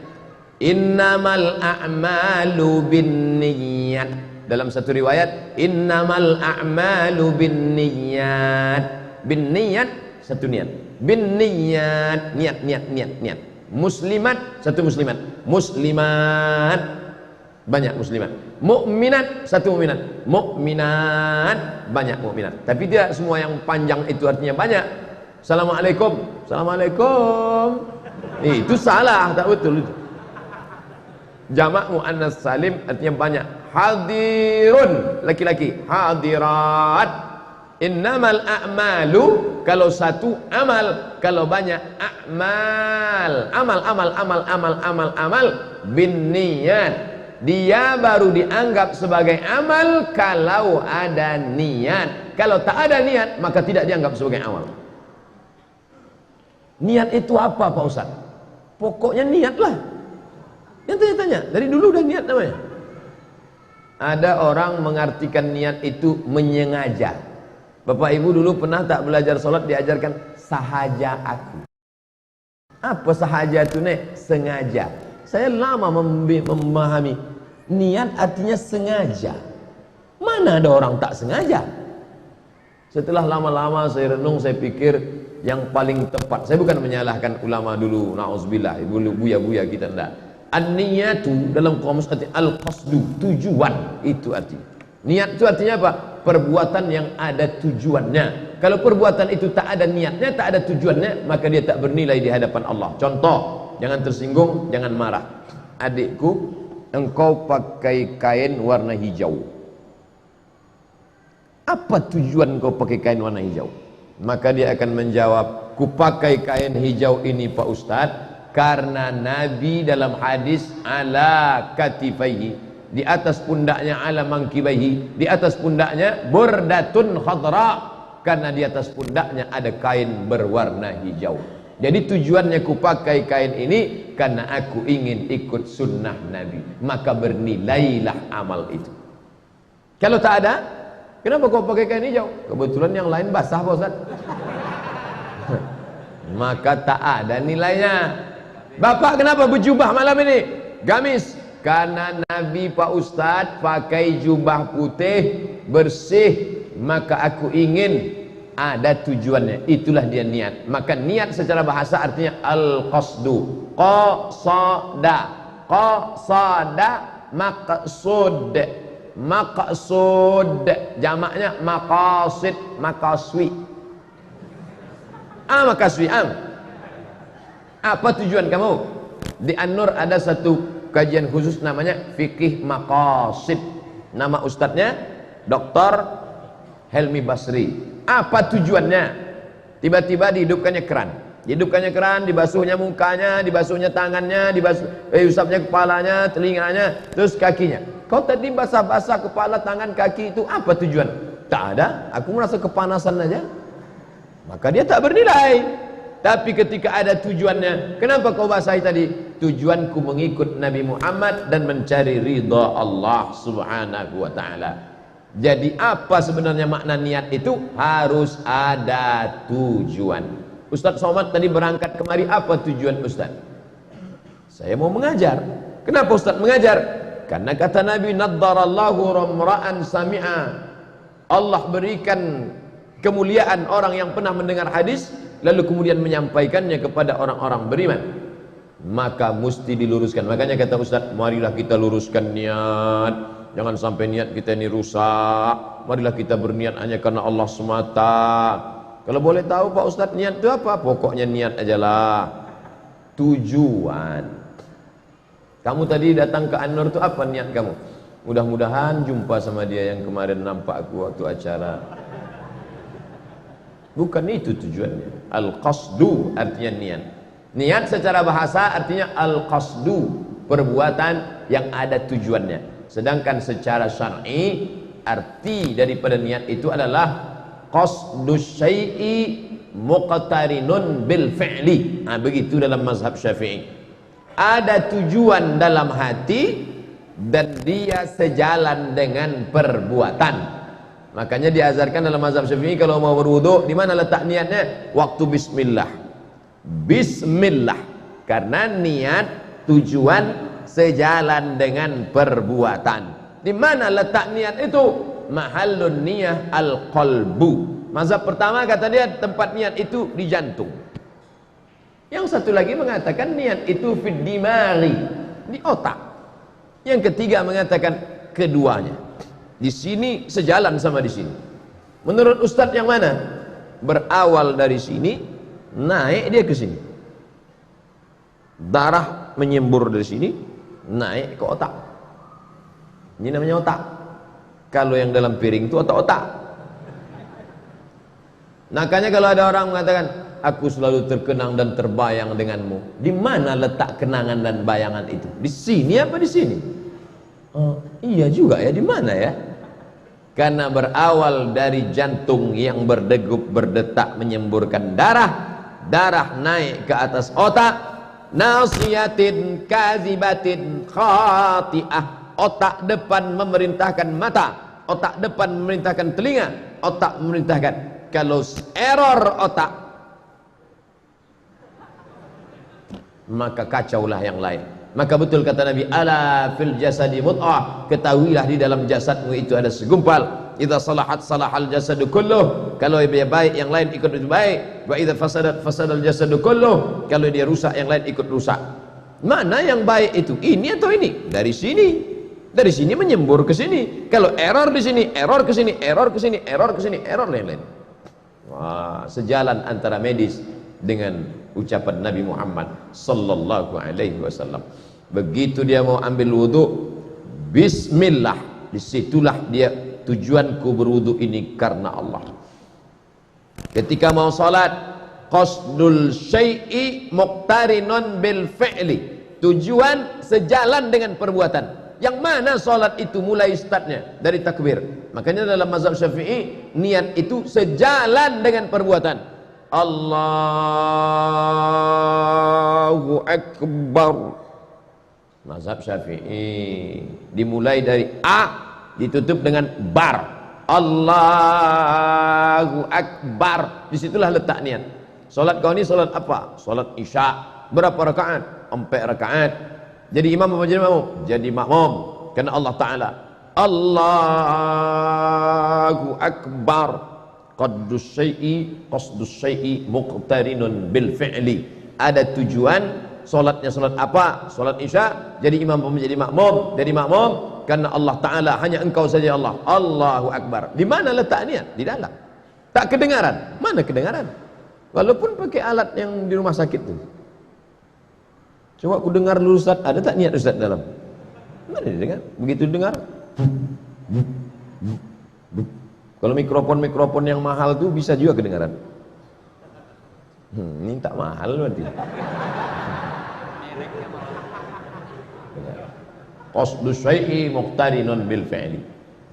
Innamal a'malu binniyat. Dalam satu riwayat, innamal a'malu binniyat. Binniyat, satu niat. Binniyat, niat. Muslimat, satu muslimat. Muslimat, banyak muslimat. Mukminat, satu mukminat. Mukminat, banyak mukminat. Tapi tidak semua yang panjang itu artinya banyak. Assalamualaikum, assalamualaikum. Itu salah, tak betul itu. Jamak muannas salim artinya banyak. Hadirun, laki-laki. Hadirat. Innamal a'malu, kalau satu amal, kalau banyak a'mal. Amal bin niyat. Dia baru dianggap sebagai amal kalau ada niat. Kalau tak ada niat, maka tidak dianggap sebagai amal. Niat itu apa Pak Ustaz? Pokoknya niatlah. Yang tanya-tanya, dari dulu udah niat namanya. Ada orang mengartikan niat itu menyengaja. Bapak Ibu dulu pernah tak belajar sholat diajarkan sahaja aku. Apa sahaja itu nek? Sengaja. Saya lama memahami niat artinya sengaja. Mana ada orang tak sengaja? Setelah lama-lama saya renung, saya pikir yang paling tepat. Saya bukan menyalahkan ulama dulu, na'udzubillah, buya-buya kita enggak. An-niyatu dalam kamus arti al-qasdu, tujuan itu arti. Niat itu artinya apa? Perbuatan yang ada tujuannya. Kalau perbuatan itu tak ada niatnya, tak ada tujuannya, maka dia tak bernilai di hadapan Allah. Contoh, jangan tersinggung, jangan marah. Adikku, engkau pakai kain warna hijau. Apa tujuan engkau pakai kain warna hijau? Maka dia akan menjawab, ku pakai kain hijau ini Pak Ustadz karena Nabi dalam hadis ala katifaihi, di atas pundaknya, ala mangkibaihi, di atas pundaknya burdatun khadra, karena di atas pundaknya ada kain berwarna hijau. Jadi tujuannya ku pakai kain ini karena aku ingin ikut sunnah Nabi, maka bernilailah amal itu. Kalau tak ada, kenapa kau pakai kain hijau? Kebetulan yang lain basah Pak Ustaz. Maka tak ada nilainya. Bapak kenapa berjubah malam ini? Gamis. Karena Nabi Pak Ustadz pakai jubah putih bersih, maka aku ingin ada tujuannya. Itulah dia niat. Maka niat secara bahasa artinya al-qasdu. Qasada, qasada, maqsud. Maqsud jamaknya maqasid, maqaswi. Maqaswi apa tujuan kamu? Di An-Nur ada satu kajian khusus namanya fikih maqasid. Nama ustadznya Dr. Helmi Basri. Apa tujuannya? Tiba-tiba dihidupkannya keran. Dihidupkannya keran, dibasuhnya mukanya, dibasuhnya tangannya, diusapnya kepalanya, telinganya, terus kakinya. Kau tadi basah-basah kepala, tangan, kaki itu apa tujuan? Tak ada, aku merasa kepanasan aja. Maka dia tak bernilai. Tapi ketika ada tujuannya, kenapa kau basahi tadi? Tujuanku mengikut Nabi Muhammad dan mencari ridha Allah subhanahu wa ta'ala. Jadi apa sebenarnya makna niat itu? Harus ada tujuan. Ustaz Somad tadi berangkat kemari, apa tujuan Ustaz? Saya mau mengajar. Kenapa Ustaz mengajar? Karena kata Nabi, naddarallahu ramra'an sami'a. Allah berikan kemuliaan orang yang pernah mendengar hadis lalu kemudian menyampaikannya kepada orang-orang beriman. Maka mesti diluruskan. Makanya kata Ustaz, marilah kita luruskan niat, jangan sampai niat kita ini rusak. Marilah kita berniat hanya karena Allah semata. Kalau boleh tahu Pak Ustaz, niat itu apa? Pokoknya niat ajalah. Tujuan. Kamu tadi datang ke An-Nur itu apa niat kamu? Mudah-mudahan jumpa sama dia yang kemarin nampak aku waktu acara. Bukan itu tujuannya. Al-qasdu artinya niat. Niat secara bahasa artinya al-qasdu, perbuatan yang ada tujuannya. Sedangkan secara syar'i arti daripada niat itu adalah qasdu syai'i muqtarinun bil fi'li. Begitu dalam mazhab Syafi'i. Ada tujuan dalam hati dan dia sejalan dengan perbuatan. Makanya diajarkan dalam mazhab Syafi'i kalau mau berwudu, di mana letak niatnya? Waktu bismillah. Bismillah. Karena niat tujuan sejalan dengan perbuatan. Di mana letak niat itu? Mahallun niyah al-qalbu. Mazhab pertama kata dia tempat niat itu di jantung. Yang satu lagi mengatakan niat itu fid dimari, di otak. Yang ketiga mengatakan keduanya. Di sini sejalan sama di sini. Menurut Ustadz yang mana? Berawal dari sini, naik dia ke sini. Darah menyembur dari sini, naik ke otak. Ini namanya otak. Kalau yang dalam piring itu otak-otak. Makanya kalau ada orang mengatakan, aku selalu terkenang dan terbayang denganmu. Di mana letak kenangan dan bayangan itu? Di sini apa di sini? Oh, iya juga ya, di mana ya? Karena berawal dari jantung yang berdegup, berdetak, menyemburkan darah. Darah naik ke atas otak. Nasiyatin kazibatin khati'ah. Otak depan memerintahkan mata, otak depan memerintahkan telinga, otak memerintahkan. Kalau error otak, maka kacaulah yang lain. Maka betul kata Nabi, ala fil jasadi mut'ah, ketahuilah di dalam jasadmu itu ada segumpal. Idza salahat salahal jasadu kulluh, kalau dia baik yang lain ikut baik. Wa idza fasadat fasadal jasadu kulluh, kalau dia rusak yang lain ikut rusak. Mana yang baik itu? Ini atau ini? Dari sini. Dari sini menyembur ke sini. Kalau error di sini, error ke sini, error ke sini, error ke sini, error lain-lain. Wah, sejalan antara medis dengan ucapan Nabi Muhammad sallallahu alaihi wasallam. Begitu dia mau ambil wudu, bismillah, disitulah dia, tujuanku berwudu ini karena Allah. Ketika mau salat, qasdul syai'i muqtarinun bil fi'li, tujuan sejalan dengan perbuatan. Yang mana salat itu mulai startnya dari takbir. Makanya dalam mazhab Syafi'i, niat itu sejalan dengan perbuatan. Allahu Akbar. Mazhab Syafi'i dimulai dari A, ditutup dengan bar. Allahu Akbar. Disitulah letak niat. Salat kau ini salat apa? Salat Isya. Berapa rakaat? 4 rakaat. Jadi imam apa jadi makmum? Jadi makmum. Karena Allah Ta'ala, Allahu Akbar. Qasdus syai'i muqtarinun bil fi'li. Ada tujuan. Solatnya solat apa? Solat Isya. Jadi imam menjadi makmum. Jadi makmum karena Allah Ta'ala, hanya engkau saja Allah. Allahu Akbar. Di mana letak niat? Di dalam. Tak kedengaran. Mana kedengaran? Walaupun pakai alat yang di rumah sakit tu. Coba aku dengar dulu Ustaz, ada tak niat Ustaz dalam? Mana dia dengar? Begitu dengar. Kalau mikrofon yang mahal tu bisa juga kedengaran. Ini tak mahal berarti. Qasdus syai'i muqtarinun bil fi'li.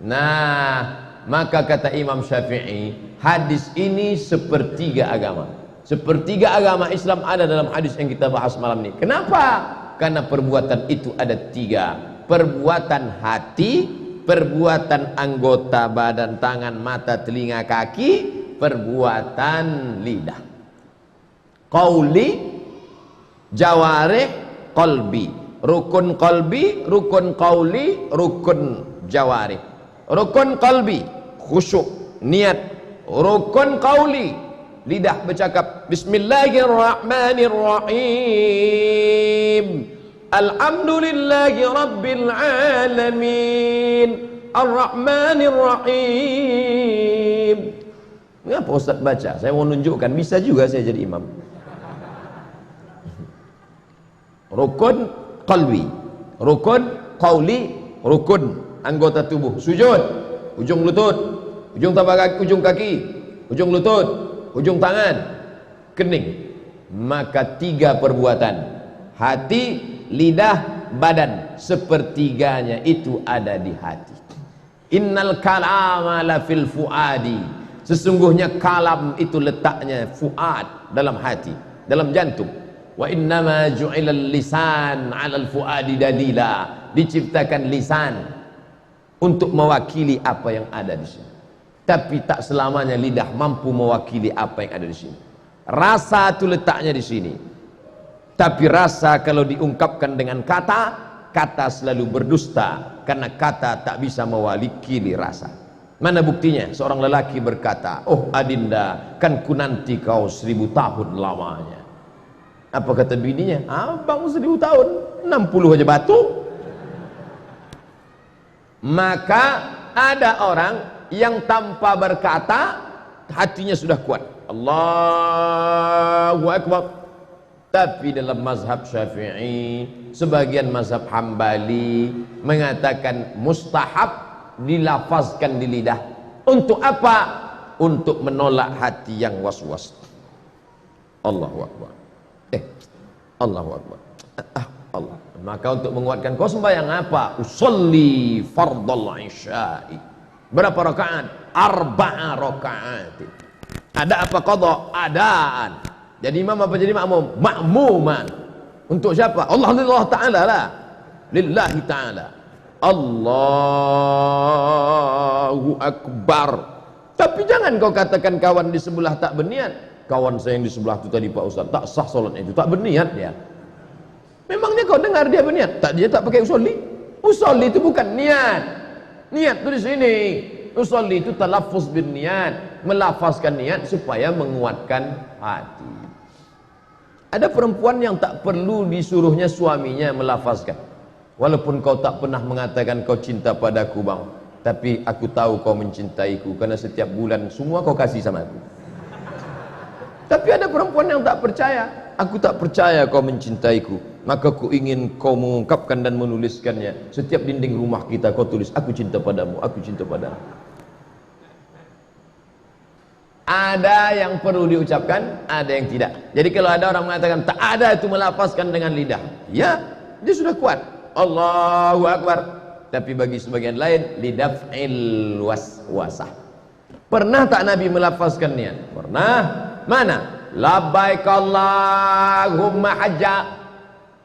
Nah, maka kata Imam Syafi'i, hadis ini sepertiga agama. Sepertiga agama Islam ada dalam hadis yang kita bahas malam ini. Kenapa? Karena perbuatan itu ada 3. Perbuatan hati, perbuatan anggota badan, tangan, mata, telinga, kaki, perbuatan lidah. Qauli, jawarih, qalbi. Rukun qalbi, rukun qauli, rukun jawarih. Rukun qalbi, khusyuk, niat. Rukun qauli, lidah bercakap Bismillahirrahmanirrahim, Alhamdulillahi Rabbil Alamin, Ar-Rahmanirrahim. Mengapa Ustaz baca? Saya mau menunjukkan bisa juga saya jadi imam. Rukun qalbi, rukun qauli, rukun anggota tubuh. Sujud, ujung lutut, ujung tapak kaki, ujung lutut, ujung tangan, kening. Maka 3 perbuatan, hati, lidah, badan, sepertiganya itu ada di hati. Innal kalama la fil fuadi, sesungguhnya kalam itu letaknya fuad, dalam hati, dalam jantung. Wa innama ju'ilal lisan 'alal fuadi dalila, diciptakan lisan untuk mewakili apa yang ada di sini. Tapi tak selamanya lidah mampu mewakili apa yang ada di sini. Rasa itu letaknya di sini. Tapi rasa kalau diungkapkan dengan kata, kata selalu berdusta, karena kata tak bisa mewakili rasa. Mana buktinya? Seorang lelaki berkata, oh Adinda, kan ku nanti kau 1000 tahun lamanya. Apa kata bininya? Abang 1000 tahun 60 aja batu. Maka ada orang yang tanpa berkata hatinya sudah kuat, Allahu Akbar. Tapi dalam mazhab Syafi'i, sebagian mazhab Hambali mengatakan mustahab dilafazkan di lidah. Untuk apa? Untuk menolak hati yang was-was. Allahu Akbar. Allahu Akbar. Allah. Maka untuk menguatkan, kau sembahyang apa? Usolli fardal isya'i. Berapa rakaat? 4 rakaat. Ada apa qadha? Adaan. Jadi imam apa jadi makmum? Makmuman. Untuk siapa? Allah Ta'ala lah. Lillahi Ta'ala. Allahu Akbar. Tapi jangan kau katakan kawan di sebelah tak berniat. Kawan saya yang di sebelah itu tadi Pak Ustaz, tak sah solat itu, tak berniat dia. Memangnya kau dengar dia berniat? Tak, dia tak pakai usolli. Usolli itu bukan niat. Niat itu di sini. Usolli itu talaffuz berniat, melafazkan niat supaya menguatkan hati. Ada perempuan yang tak perlu disuruhnya suaminya melafazkan. Walaupun kau tak pernah mengatakan kau cinta padaku bang, tapi aku tahu kau mencintaiku karena setiap bulan semua kau kasih sama aku. Tapi ada perempuan yang tak percaya. Aku tak percaya kau mencintaiku, maka ku ingin kau mengungkapkan dan menuliskannya. Setiap dinding rumah kita kau tulis, aku cinta padamu, aku cinta padamu. Ada yang perlu diucapkan, ada yang tidak. Jadi kalau ada orang mengatakan tak ada itu melafazkan dengan lidah, ya, dia sudah kuat. Allahu Akbar. Tapi bagi sebagian lain, lidaf'il waswasah. Pernah tak Nabi melafazkan niat? Pernah. Mana? Labbaik Allahumma hajja.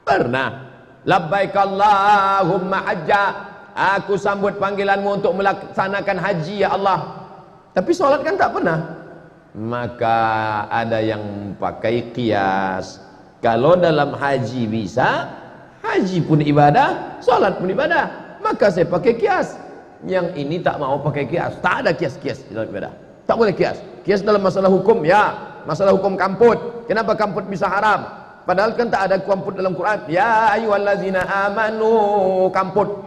Pernah. Labbaik Allahumma hajja. Aku sambut panggilanmu untuk melaksanakan haji ya Allah. Tapi solat kan tak pernah. Maka ada yang pakai qiyas. Kalau dalam haji bisa, haji pun ibadah, solat pun ibadah, maka saya pakai qiyas. Yang ini tak mau pakai qiyas. Tak ada qiyas-qiyas dalam ibadah. Tak boleh qiyas. Qiyas dalam masalah hukum, ya. Masalah hukum kamput. Kenapa kamput bisa haram? Padahal kan tak ada kamput dalam Quran. Ya ayyuhallazina amanu kamput.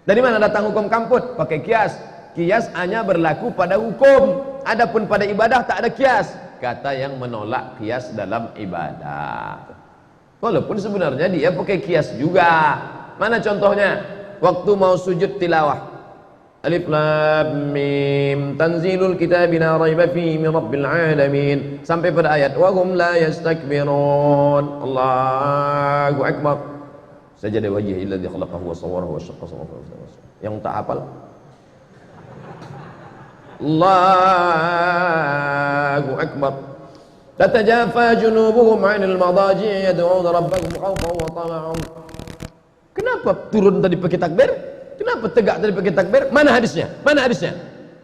Dari mana datang hukum kamput? Pakai qiyas. Qiyas hanya berlaku pada hukum. Adapun pada ibadah tak ada qiyas. Kata yang menolak qiyas dalam ibadah. Walaupun sebenarnya dia pakai qiyas juga. Mana contohnya? Waktu mau sujud tilawah. Alif lam mim tanzilul kitabi la raiba fihi min rabbil alamin sampai pada ayat wa hum la yastakbirun. Allahu akbar. Sajada wajhi alladhi khalaqahu wa sawwarahu wa shaqqa sawwarahu. Yang tak hafal Allahu akbar. Tatajafa junubuhum 'anil madaji' yad'una rabbahum khawfan wa tama'an. Kenapa turun tadi pakai takbir? Kenapa tegak tadi pakai takbir? Mana hadisnya? Mana hadisnya?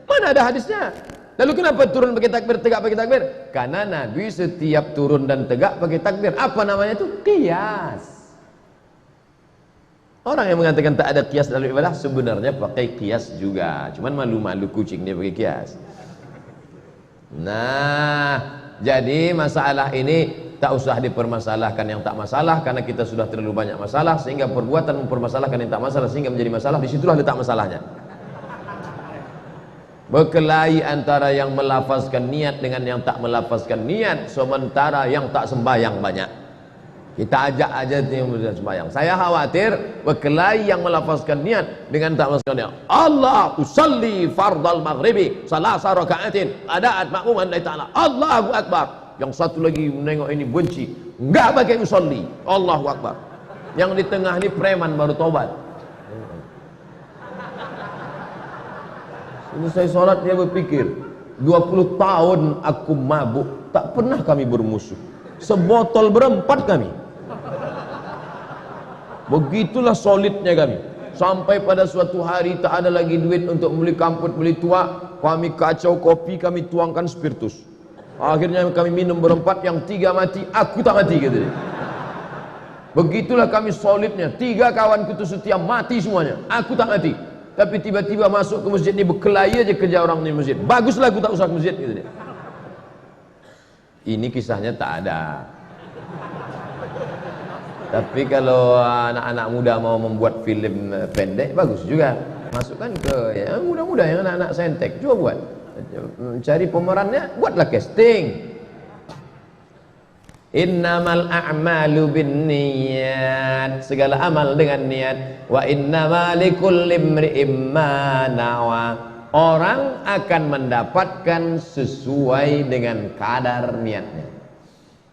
Mana ada hadisnya? Lalu kenapa turun pakai takbir, tegak pakai takbir? Karena Nabi setiap turun dan tegak pakai takbir. Apa namanya itu? Qiyas. Orang yang mengatakan tak ada qiyas dalam ibadah sebenarnya pakai qiyas juga. Cuman malu-malu kucing dia pakai qiyas. Nah, jadi masalah ini tak usah dipermasalahkan yang tak masalah, karena kita sudah terlalu banyak masalah sehingga perbuatan mempermasalahkan yang tak masalah sehingga menjadi masalah. Disitulah letak masalahnya. Berkelahi antara yang melafazkan niat dengan yang tak melafazkan niat, sementara yang tak sembahyang banyak. Kita ajak aja yang sembahyang. Saya khawatir berkelahi yang melafazkan niat dengan tak melafazkan niat. Allah usalli fardal maghribi salasa raka'atin ada'at makmuman lillahi ta'ala. Allahu akbar. Yang satu lagi menengok ini benci, enggak pakai usolli. Allahu akbar. Yang di tengah ini preman baru tobat. Selesai sholat dia berpikir, 20 tahun aku mabuk, tak pernah kami bermusuh. Sebotol berempat kami. Begitulah solidnya kami. Sampai pada suatu hari tak ada lagi duit untuk beli kamput, beli tua. Kami kacau kopi, kami tuangkan spiritus. Akhirnya kami minum berempat, yang 3 mati, aku tak mati gitu. Begitulah kami solidnya. 3 kawanku itu setia, mati semuanya, aku tak mati. Tapi tiba-tiba masuk ke masjid ni, berkelahi aja kerja orang di masjid. Baguslah aku tak usah ke masjid gitu. Ini kisahnya tak ada. Tapi kalau anak-anak muda mau membuat film pendek, bagus juga. Masukkan ke yang muda-muda, yang anak-anak saintek, coba buat. Cari pemerannya, buatlah casting. Innamal a'malu binniyat, segala amal dengan niat. Wa innamal likulli imri'im ma nawa, orang akan mendapatkan sesuai dengan kadar niatnya.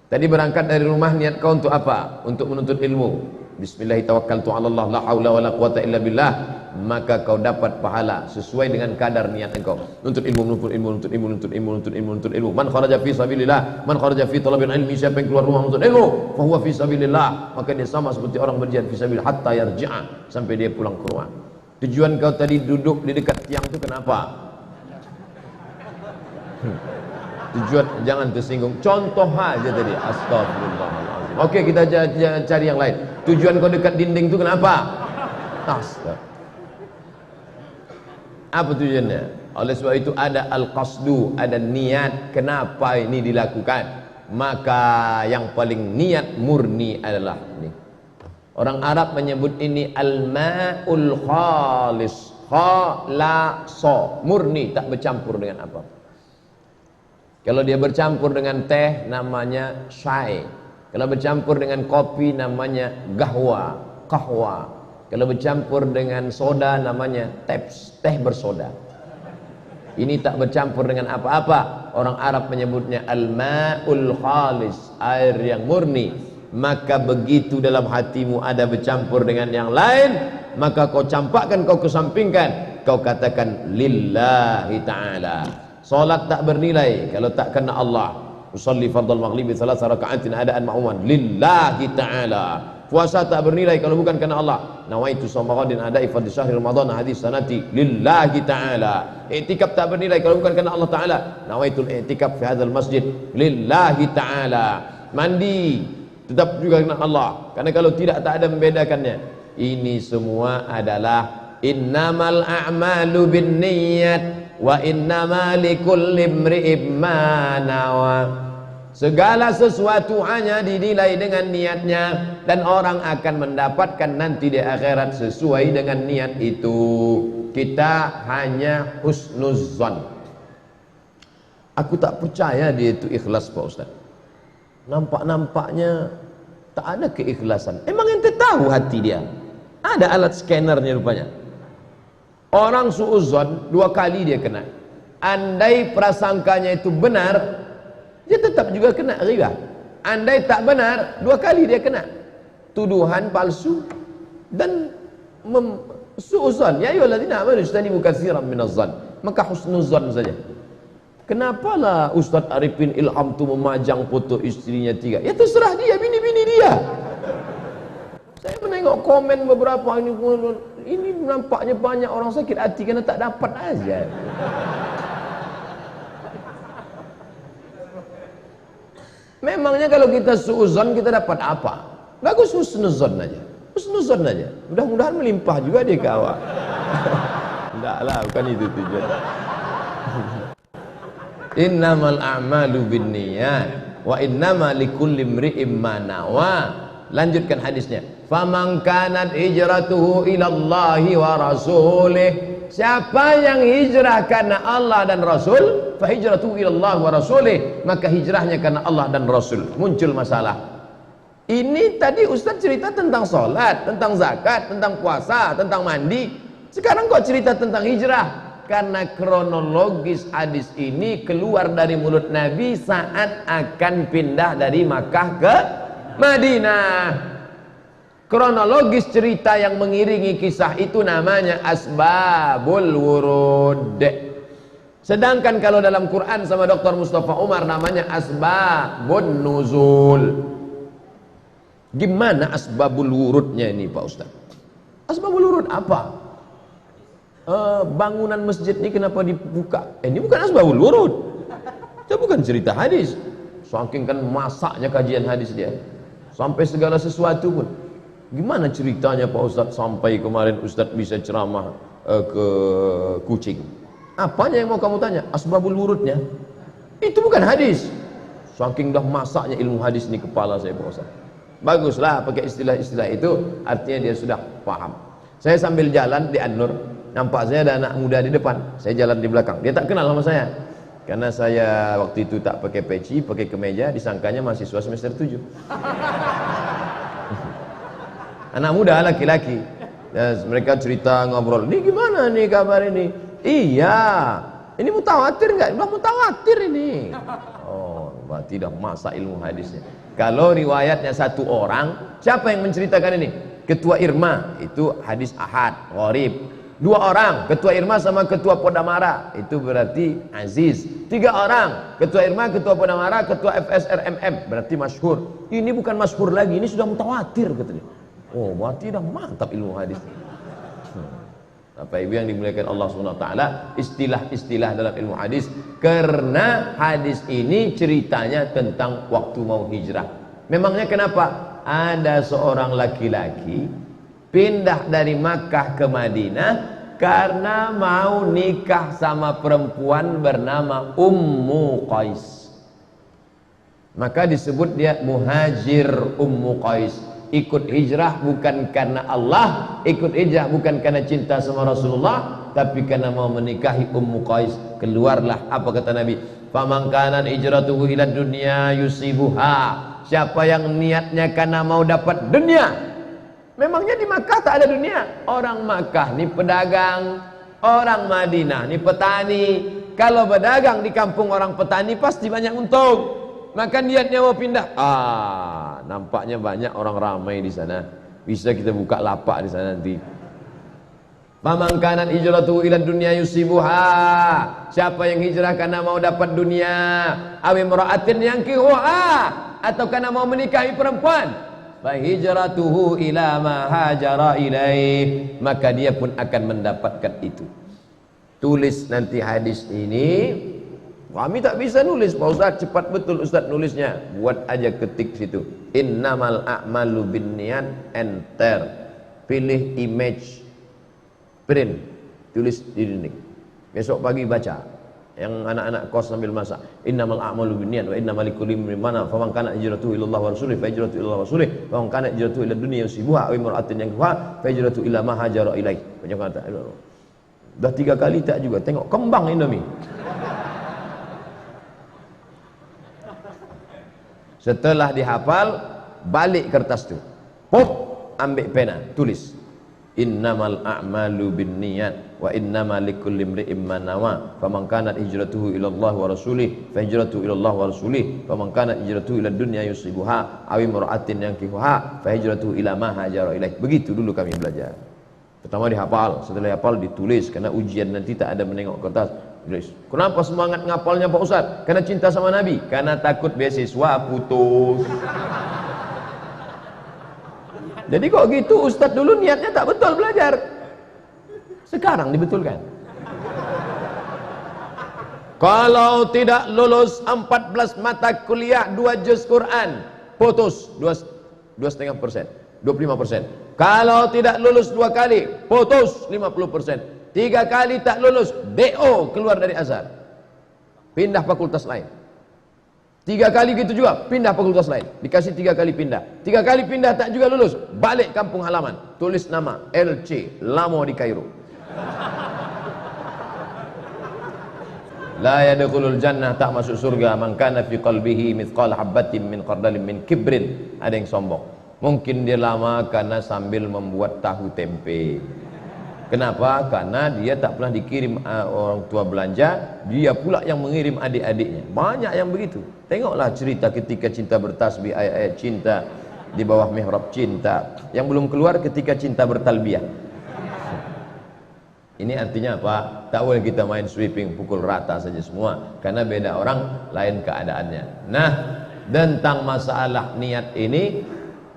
Tadi berangkat dari rumah, niat kau untuk apa? Untuk menuntut ilmu. Bismillahirrahmanirrahim, la haula wala quwata illa billah. Maka kau dapat pahala sesuai dengan kadar niat engkau. Nuntut ilmu, nuntut ilmu, nuntut ilmu, nuntut ilmu, nuntut ilmu, nuntut ilmu. Man kharaja fi sabilillah, man kharaja fi talabil ilmi, siapa yang keluar rumah menuntut ilmu, fa huwa fi sabilillah, maka dia sama seperti orang berjihad fi sabilillah hatta yarji'a, sampai dia pulang ke rumah. Tujuan kau tadi duduk di dekat tiang itu kenapa? Tujuan, jangan tersinggung. Contoh aja tadi. Astagfirullahaladzim. Oke, kita cari yang lain. Tujuan kau dekat dinding itu kenapa? Astagfirullah. Apa tujuannya? Oleh sebab itu ada al-qasdu, ada niat kenapa ini dilakukan. Maka yang paling niat murni adalah ini. Orang Arab menyebut ini al-ma'ul khalis, khalasa, murni, tak bercampur dengan apa. Kalau dia bercampur dengan teh namanya syai. Kalau bercampur dengan kopi namanya gahwa, kahwa. Kalau bercampur dengan soda namanya teps, teh bersoda. Ini tak bercampur dengan apa-apa. Orang Arab menyebutnya al-ma'ul khalis, air yang murni. Maka begitu dalam hatimu ada bercampur dengan yang lain, maka kau campakkan, kau kesampingkan, kau katakan lillahi ta'ala. Salat tak bernilai kalau tak kena Allah. Usalli fardal maghribi 3 raka'atin adaan ma'uman lillahi ta'ala. Puasa tak bernilai kalau bukan karena Allah. Nawaitu shauma ghadin ada'i fardhi syahri Ramadan hadis sanati lillahi ta'ala. I'tikaf tak bernilai kalau bukan karena Allah Ta'ala. Nawaitul i'tikaf fi hadzal masjid lillahi ta'ala. Mandi tetap juga karena Allah, karena kalau tidak tak ada membedakannya. Ini semua adalah innamal a'malu binniyat wa innamal likulli imri'in ma nawa. Segala sesuatu hanya dinilai dengan niatnya, dan orang akan mendapatkan nanti di akhirat sesuai dengan niat itu. Kita hanya husnuzan. Aku tak percaya dia itu ikhlas, Pak Ustaz. Nampak-nampaknya tak ada keikhlasan. Emang ente tahu hati dia? Ada alat scannernya rupanya. Orang suuzon 2 kali dia kena. Andai prasangkanya itu benar, dia tetap juga kena riba. Andai tak benar, 2 kali dia kena. Tuduhan palsu dan suuzon. Ya ayyuhalladzina amanu ijtanibu katsiran minadh-dhann. Maka husnuzan saja. Kenapalah Ustadz Arifin Ilham tu memajang foto istrinya 3? Ya terserah dia, bini-bini dia. Saya menengok komen beberapa ini nampaknya banyak orang sakit hati karena tak dapat aja. Memangnya kalau kita suuzon kita dapat apa? Bagus husnuzon aja. Husnuzon aja. Mudah-mudahan melimpah juga dia ke awak. Enggak lah, bukan itu tujuan. Innamal a'malu binniyat wa innamal likulli imri'in ma nawa. Lanjutkan hadisnya. Faman kanat hijratuhu ila Allahi wa rasulih. Siapa yang hijrah karena Allah dan Rasul, fa hijratuhu ila Allah wa rasulih, maka hijrahnya karena Allah dan Rasul. Muncul masalah. Ini tadi Ustaz cerita tentang salat, tentang zakat, tentang puasa, tentang mandi. Sekarang kok cerita tentang hijrah? Karena kronologis hadis ini keluar dari mulut Nabi saat akan pindah dari Makkah ke Madinah. Kronologis cerita yang mengiringi kisah itu namanya asbabul wurud. Sedangkan kalau dalam Quran sama Dr. Mustafa Umar namanya asbabun nuzul. Gimana asbabul wurudnya ini Pak Ustaz? Asbabul wurud apa? Bangunan masjid ini kenapa dibuka? Ini bukan asbabul wurud. Itu bukan cerita hadis. Saking kan masaknya kajian hadis dia, sampai segala sesuatu pun. Gimana ceritanya Pak Ustaz sampai kemarin Ustaz bisa ceramah ke Kucing? Apanya yang mau kamu tanya? Asbabul wurudnya. Itu bukan hadis. Saking dah masaknya ilmu hadis ini kepala saya Pak Ustaz. Baguslah pakai istilah-istilah itu, artinya dia sudah paham. Saya sambil jalan di An-Nur, nampak saya ada anak muda di depan, saya jalan di belakang. Dia tak kenal sama saya, karena saya waktu itu tak pakai peci, pakai kemeja, disangkanya mahasiswa semester 7. Anak muda laki-laki. Mereka cerita, ngobrol, "Ini gimana nih kabar ini?" "Iya, ini mutawatir enggak?" "Udah mutawatir ini." Oh, berarti dah masak ilmu hadisnya. Kalau riwayatnya satu orang, siapa yang menceritakan ini? Ketua Irma, itu hadis ahad, gharib. 2 orang, Ketua Irma sama Ketua Podamara, itu berarti aziz. 3 orang, Ketua Irma, Ketua Podamara, Ketua FSRMM, berarti masyhur. Ini bukan masyhur lagi, ini sudah mutawatir katanya. Oh, berarti dah mantap ilmu hadis. Bapak Ibu yang dimuliakan Allah SWT, istilah-istilah dalam ilmu hadis, karena hadis ini ceritanya tentang waktu mau hijrah. Memangnya kenapa? Ada seorang laki-laki pindah dari Makkah ke Madinah karena mau nikah sama perempuan bernama Ummu Qais. Maka disebut dia muhajir Ummu Qais. Ikut hijrah bukan karena Allah, ikut hijrah bukan karena cinta sama Rasulullah, tapi karena mau menikahi Ummu Qais. Keluarlah apa kata Nabi, "Faman kana hijratuhu ila dunya yusibuha." Siapa yang niatnya karena mau dapat dunia. Memangnya di Makkah tak ada dunia? Orang Makkah nih pedagang, orang Madinah nih petani. Kalau berdagang di kampung orang petani pasti banyak untung. Maka niatnya mau pindah. Nampaknya banyak orang ramai di sana. Bisa kita buka lapak di sana nanti. Faman kanat hijratuhu ila dunya yusibuha. Siapa yang hijrah karena mau dapat dunia, aw imra'atin yankihuha, atau karena mau menikahi perempuan, fa hijratuhu ila ma hajara ilaih, maka dia pun akan mendapatkan itu. Tulis nanti hadis ini. Kami tak bisa nulis, Pak Ustaz, cepat betul Ustaz nulisnya. Buat aja ketik situ, innamal a'malu binniyat, enter, pilih image, print, tulis di dinding. Besok pagi baca, yang anak-anak kos sambil masak, innamal a'malu binniyat wa innamal likulli imrin ma nawa, faman kana hijratuhu ila Allah wa rasulih fa hijratuhu ila Allah wa rasulih, faman kana hijratuhu ila dunya yusibuha aw imra'atin yankihuha fa hijratuhu ila ma hajara ilaih. Banyak kata. Dah 3 kali tak juga, tengok kembang Indomie. Setelah dihafal, balik kertas tu, pop, ambil pena, tulis, innamal a'malu binniyat wa innamal likulli imri'in ma nawa, faman kanat hijratuhu ila Allah wa rasulih fa hijratuhu ila Allah wa rasulih, faman kanat hijratuhu ila dunya yusibuha aw imra'atin yankihuha fa hijratuhu ila ma hajara ilaih. Begitu dulu kami belajar. Pertama dihafal, setelah dihafal ditulis, karena ujian nanti tak ada menengok kertas. Kenapa semangat ngapalnya Pak Ustaz? Karena cinta sama Nabi, karena takut beasiswa putus. Jadi kok gitu, Ustaz dulu niatnya tak betul belajar, sekarang dibetulkan. Kalau tidak lulus 14 mata kuliah 2 juz Quran, putus 2,5%, 25%. Kalau tidak lulus 2 kali, putus 50%. 3 kali tak lulus, DO, keluar dari Azhar, pindah fakultas lain. 3 kali gitu juga, pindah fakultas lain. Dikasih 3 kali pindah. 3 kali pindah tak juga lulus, balik kampung halaman, tulis nama LC, Lamo di Kairo. La yadkhulul jannah, tak masuk surga, man kana fi qalbihi mithqal habatin min khardalin min kibrin. Ada yang sombong. Mungkin dia lama karena sambil membuat tahu tempe. Kenapa? Karena dia tak pernah dikirim orang tua belanja, dia pula yang mengirim adik-adiknya. Banyak yang begitu. Tengoklah cerita ketika cinta bertasbih, ayat-ayat cinta di bawah mihrab cinta. Yang belum keluar ketika cinta bertalbiyah. Ini artinya apa? Tak boleh kita main sweeping, pukul rata saja semua, karena beda orang, lain keadaannya. Nah, tentang masalah niat ini,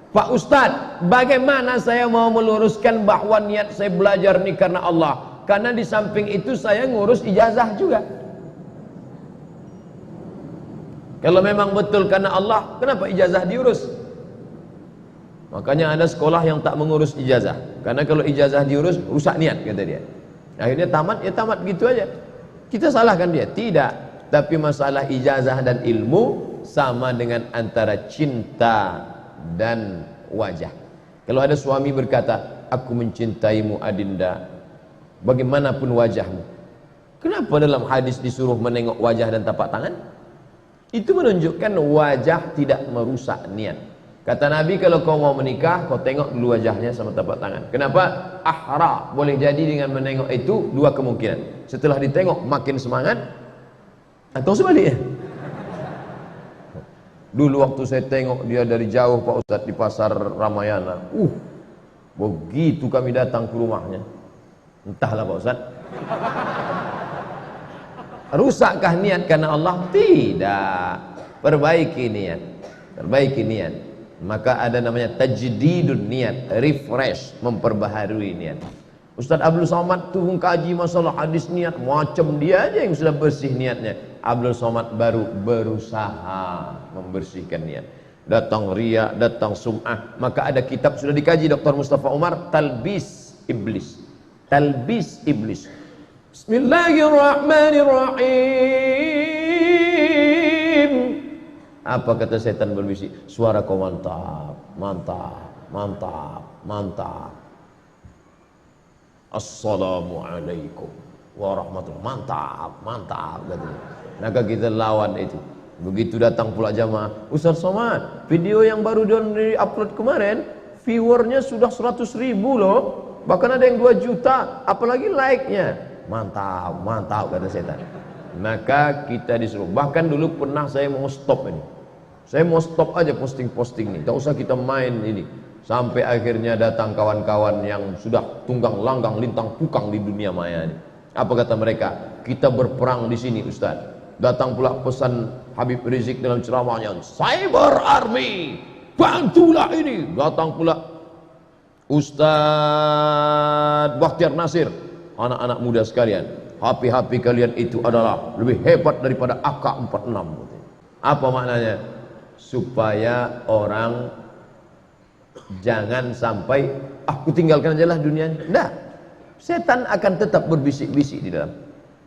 Pak Ustadz, bagaimana saya mau meluruskan bahwa niat saya belajar ini karena Allah? Karena di samping itu saya ngurus ijazah juga. Kalau memang betul karena Allah, kenapa ijazah diurus? Makanya ada sekolah yang tak mengurus ijazah, karena kalau ijazah diurus, rusak niat, kata dia. Akhirnya tamat, ya tamat gitu aja. Kita salahkan dia? Tidak. Tapi masalah ijazah dan ilmu sama dengan antara cinta dan wajah. Kalau ada suami berkata, aku mencintaimu Adinda, bagaimanapun wajahmu. Kenapa dalam hadis disuruh menengok wajah dan tapak tangan? Itu menunjukkan wajah tidak merusak niat. Kata Nabi, kalau kau mau menikah, kau tengok dulu wajahnya sama tapak tangan. Kenapa? Ahra, boleh jadi dengan menengok itu dua kemungkinan. Setelah ditengok makin semangat, atau sebaliknya. Dulu waktu saya tengok dia dari jauh Pak Ustadz di pasar Ramayana, begitu kami datang ke rumahnya, entahlah Pak Ustadz, rusakkah niat karena Allah? Tidak. Perbaiki niat, perbaiki niat. Maka ada namanya tajdidun niat, refresh, memperbaharui niat. Ustaz Abdul Somad tuh mengkaji masalah hadis niat, macam dia aja yang sudah bersih niatnya. Abdul Somad baru berusaha membersihkan niat. Datang riya, datang sum'ah. Maka ada kitab sudah dikaji Dr. Mustafa Umar, Talbis Iblis. Talbis Iblis. Bismillahirrahmanirrahim. Apa kata setan berbisik? Suara kau mantap, mantap, mantap, mantap. Assalamualaikum warahmatullahi, mantap, mantap katanya. Maka kita lawan itu. Begitu datang pula jamaah, Ustaz Somad, video yang baru di-upload kemarin, viewernya sudah 100.000 loh. Bahkan ada yang 2 juta, apalagi like-nya. Mantap, mantap kata setan. Maka kita disuruh. Bahkan dulu pernah saya mau stop ini. Saya mau stop aja posting-posting ini. Tak usah kita main ini. Sampai akhirnya datang kawan-kawan yang sudah tunggang langgang lintang pukang di dunia maya ini. Apa kata mereka? Kita berperang di sini Ustaz. Datang pula pesan Habib Rizik dalam ceramahnya, Cyber Army, bantulah ini. Datang pula Ustaz Bakhtiar Nasir, anak-anak muda sekalian, HP-HP kalian itu adalah lebih hebat daripada AK-46. Apa maknanya? Supaya orang jangan sampai aku tinggalkan aja lah dunianya. Nah, setan akan tetap berbisik-bisik di dalam.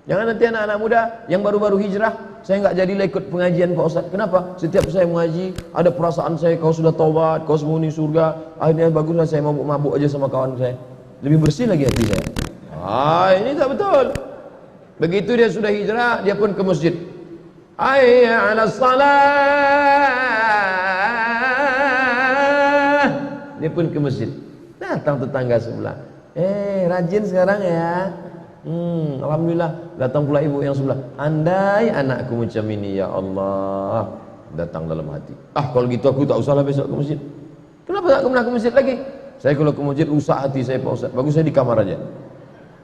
Jangan nanti anak-anak muda yang baru-baru hijrah, saya nggak jadilah ikut pengajian Pak Ustaz. Kenapa? Setiap saya mengaji, ada perasaan saya kau sudah taubat, kau sembunyi surga. Akhirnya baguslah saya mabuk-mabuk aja sama kawan saya. Lebih bersih lagi hati saya. Ini tak betul. Begitu dia sudah hijrah, dia pun ke masjid. Hayya 'alas salah. Dia pun ke masjid. Datang tetangga sebelah. Rajin sekarang ya. Alhamdulillah. Datang pula ibu yang sebelah. Andai anakku macam ini ya Allah. Datang dalam hati. Kalau gitu aku tak usahlah besok ke masjid. Kenapa tak pernah ke masjid lagi? Saya kalau ke masjid rusak hati saya Pak Ustaz. Bagus saya di kamar aja.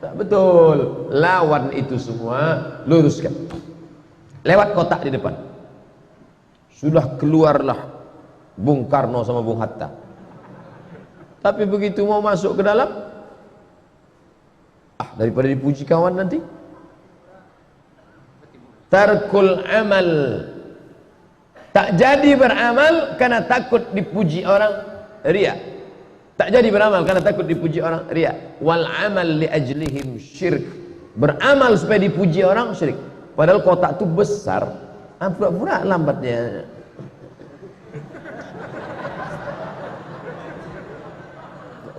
Tak betul. Lawan itu semua, luruskan. Lewat kotak di depan. Sudah keluarlah Bung Karno sama Bung Hatta. Tapi begitu mau masuk ke dalam, daripada dipuji kawan nanti. Tarkul amal. Tak jadi beramal karena takut dipuji orang, riya. Tak jadi beramal karena takut dipuji orang, riya. Wal amal li ajlihim syirk. Beramal supaya dipuji orang, syirik. Padahal kotak itu besar, pura-pura lambatnya.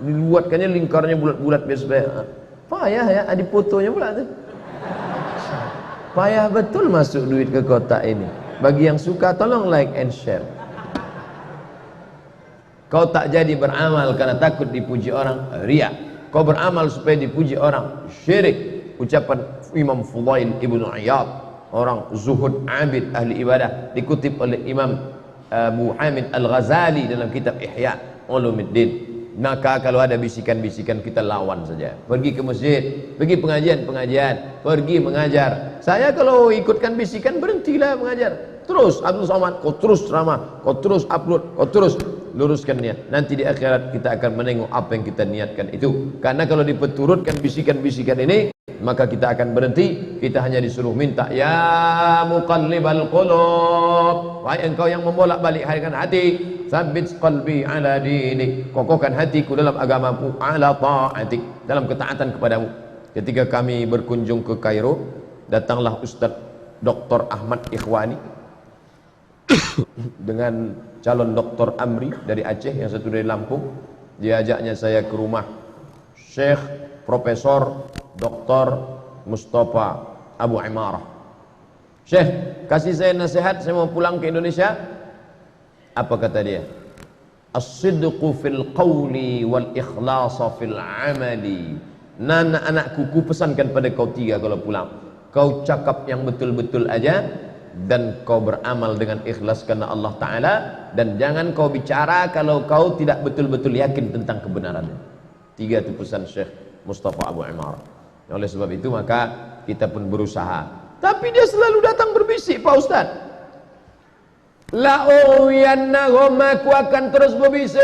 Dibuatkannya lingkarnya bulat-bulat biasa. Payah ya, ada fotonya pula tuh. Payah betul masuk duit ke kotak ini. Bagi yang suka tolong like and share. Kau tak jadi beramal karena takut dipuji orang, riya. Kau beramal supaya dipuji orang, syirik. Ucapan Imam Fudail Ibnu Iyad, orang zuhud, abid, ahli ibadah, dikutip oleh Imam Abu Hamid Al-Ghazali dalam kitab Ihya Ulumuddin. Maka kalau ada bisikan-bisikan kita lawan saja. Pergi ke masjid, pergi pengajian-pengajian, pergi mengajar. Saya kalau ikutkan bisikan berhentilah mengajar. Terus Abdul Somad, kau terus ceramah, kau terus upload, kau terus luruskan niat. Nanti di akhirat kita akan menengok apa yang kita niatkan itu. Karena kalau dipeturutkan bisikan-bisikan ini, maka kita akan berhenti. Kita hanya disuruh minta, ya muqallibal qulub, wahai engkau yang membolak-balik hati, tsabbit qalbi ala dinik, kokohkan hatiku dalam agamamu, ala ta'atik, dalam ketaatan kepadamu. Ketika kami berkunjung ke Kairo, datanglah Ustaz Dr. Ahmad Ikhwani. dengan calon Dr. Amri dari Aceh, yang satu dari Lampung. Diajaknya saya ke rumah Syekh Profesor Dr. Mustafa Abu Imarah. Syekh, kasih saya nasihat, saya mau pulang ke Indonesia. Apa kata dia? As-sidqu fil qawli wal ikhlasa fil amali. Anak-anakku, ku pesankan pada kau tiga kalau pulang. Kau cakap yang betul-betul aja, dan kau beramal dengan ikhlas karena Allah Ta'ala, dan jangan kau bicara kalau kau tidak betul-betul yakin tentang kebenarannya. Tiga itu pesan Syekh Mustafa Abu Imarah. Oleh sebab itu maka kita pun berusaha. Tapi dia selalu datang berbisik, Pak Ustaz. La'uyannahum, aku akan terus berbisik.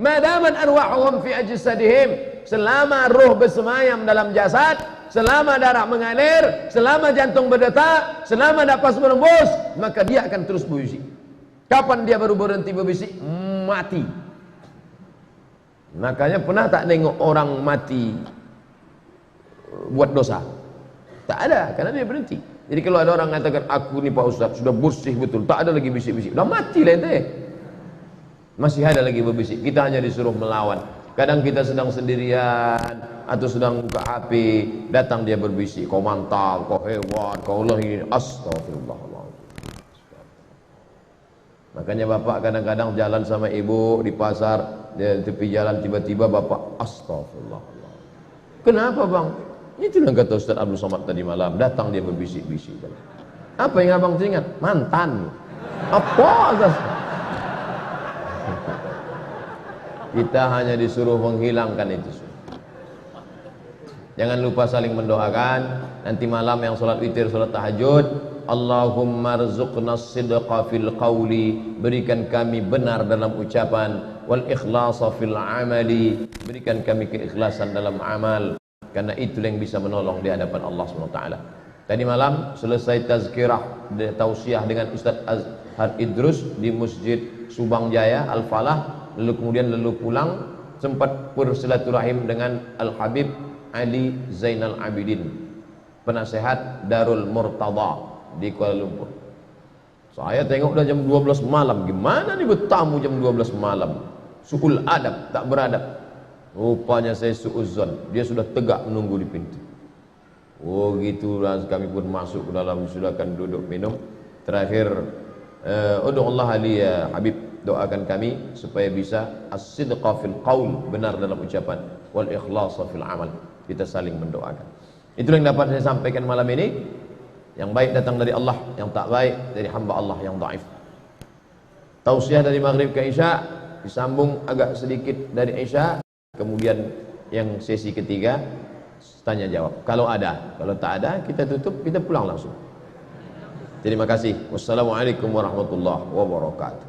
Madaman arwahum fi ajsadihim, selama ruh bersemayam dalam jasad, selama darah mengalir, selama jantung berdetak, selama napas berembus, maka dia akan terus berbisik. Kapan dia baru berhenti berbisik? Mati. Makanya pernah tak nengok orang mati buat dosa? Tak ada, karena dia berhenti. Jadi kalau ada orang mengatakan, aku ni Pak Ustaz sudah bersih betul, tak ada lagi bisik-bisik, dah mati lah ente. Masih ada lagi berbisik. Kita hanya disuruh melawan. Kadang kita sedang sendirian atau sedang buka HP, datang dia berbisik, kau mantap, kau hebat, kau Allah ini. Astagfirullahaladzim. Makanya bapak kadang-kadang jalan sama ibu di pasar, di tepi jalan, tiba-tiba bapak astagfirullahaladzim. Kenapa bang? Itulah kata Ustaz Abdul Somad tadi malam, datang dia berbisik-bisik. Apa yang abang teringat? Mantan. Apa? Kita hanya disuruh menghilangkan itu. Jangan lupa saling mendoakan. Nanti malam yang sholat witir, sholat tahajud, Allahumma rzuqna sidqa fil qawli, berikan kami benar dalam ucapan, wal ikhlasa fil amali, berikan kami keikhlasan dalam amal, karena itu yang bisa menolong di hadapan Allah SWT. Tadi malam selesai tazkirah, tausiah dengan Ustaz Azhar Idrus di Masjid Subang Jaya Al-Falah. Lalu pulang, sempat bersilaturahim dengan Al-Habib Ali Zainal Abidin, penasehat Darul Murtada di Kuala Lumpur. Saya tengok udah jam 12 malam, gimana nih bertamu jam 12 malam? Su'ul adab, tak beradab. Rupanya saya su'uzon, dia sudah tegak menunggu di pintu. Oh gitu, kami pun masuk ke dalam, sudah akan duduk minum. Terakhir, Allah Ali ya Habib, doakan kami supaya bisa as-sidqa fil qaul, benar dalam ucapan, wal ikhlasa fil amal. Kita saling mendoakan. Itulah yang dapat saya sampaikan malam ini. Yang baik datang dari Allah, yang tak baik dari hamba Allah yang dhaif. Tausiah dari maghrib ke isya, disambung agak sedikit dari isya, kemudian yang sesi ketiga tanya jawab. Kalau ada, kalau tak ada kita tutup, kita pulang langsung. Terima kasih. Wassalamualaikum warahmatullahi wabarakatuh.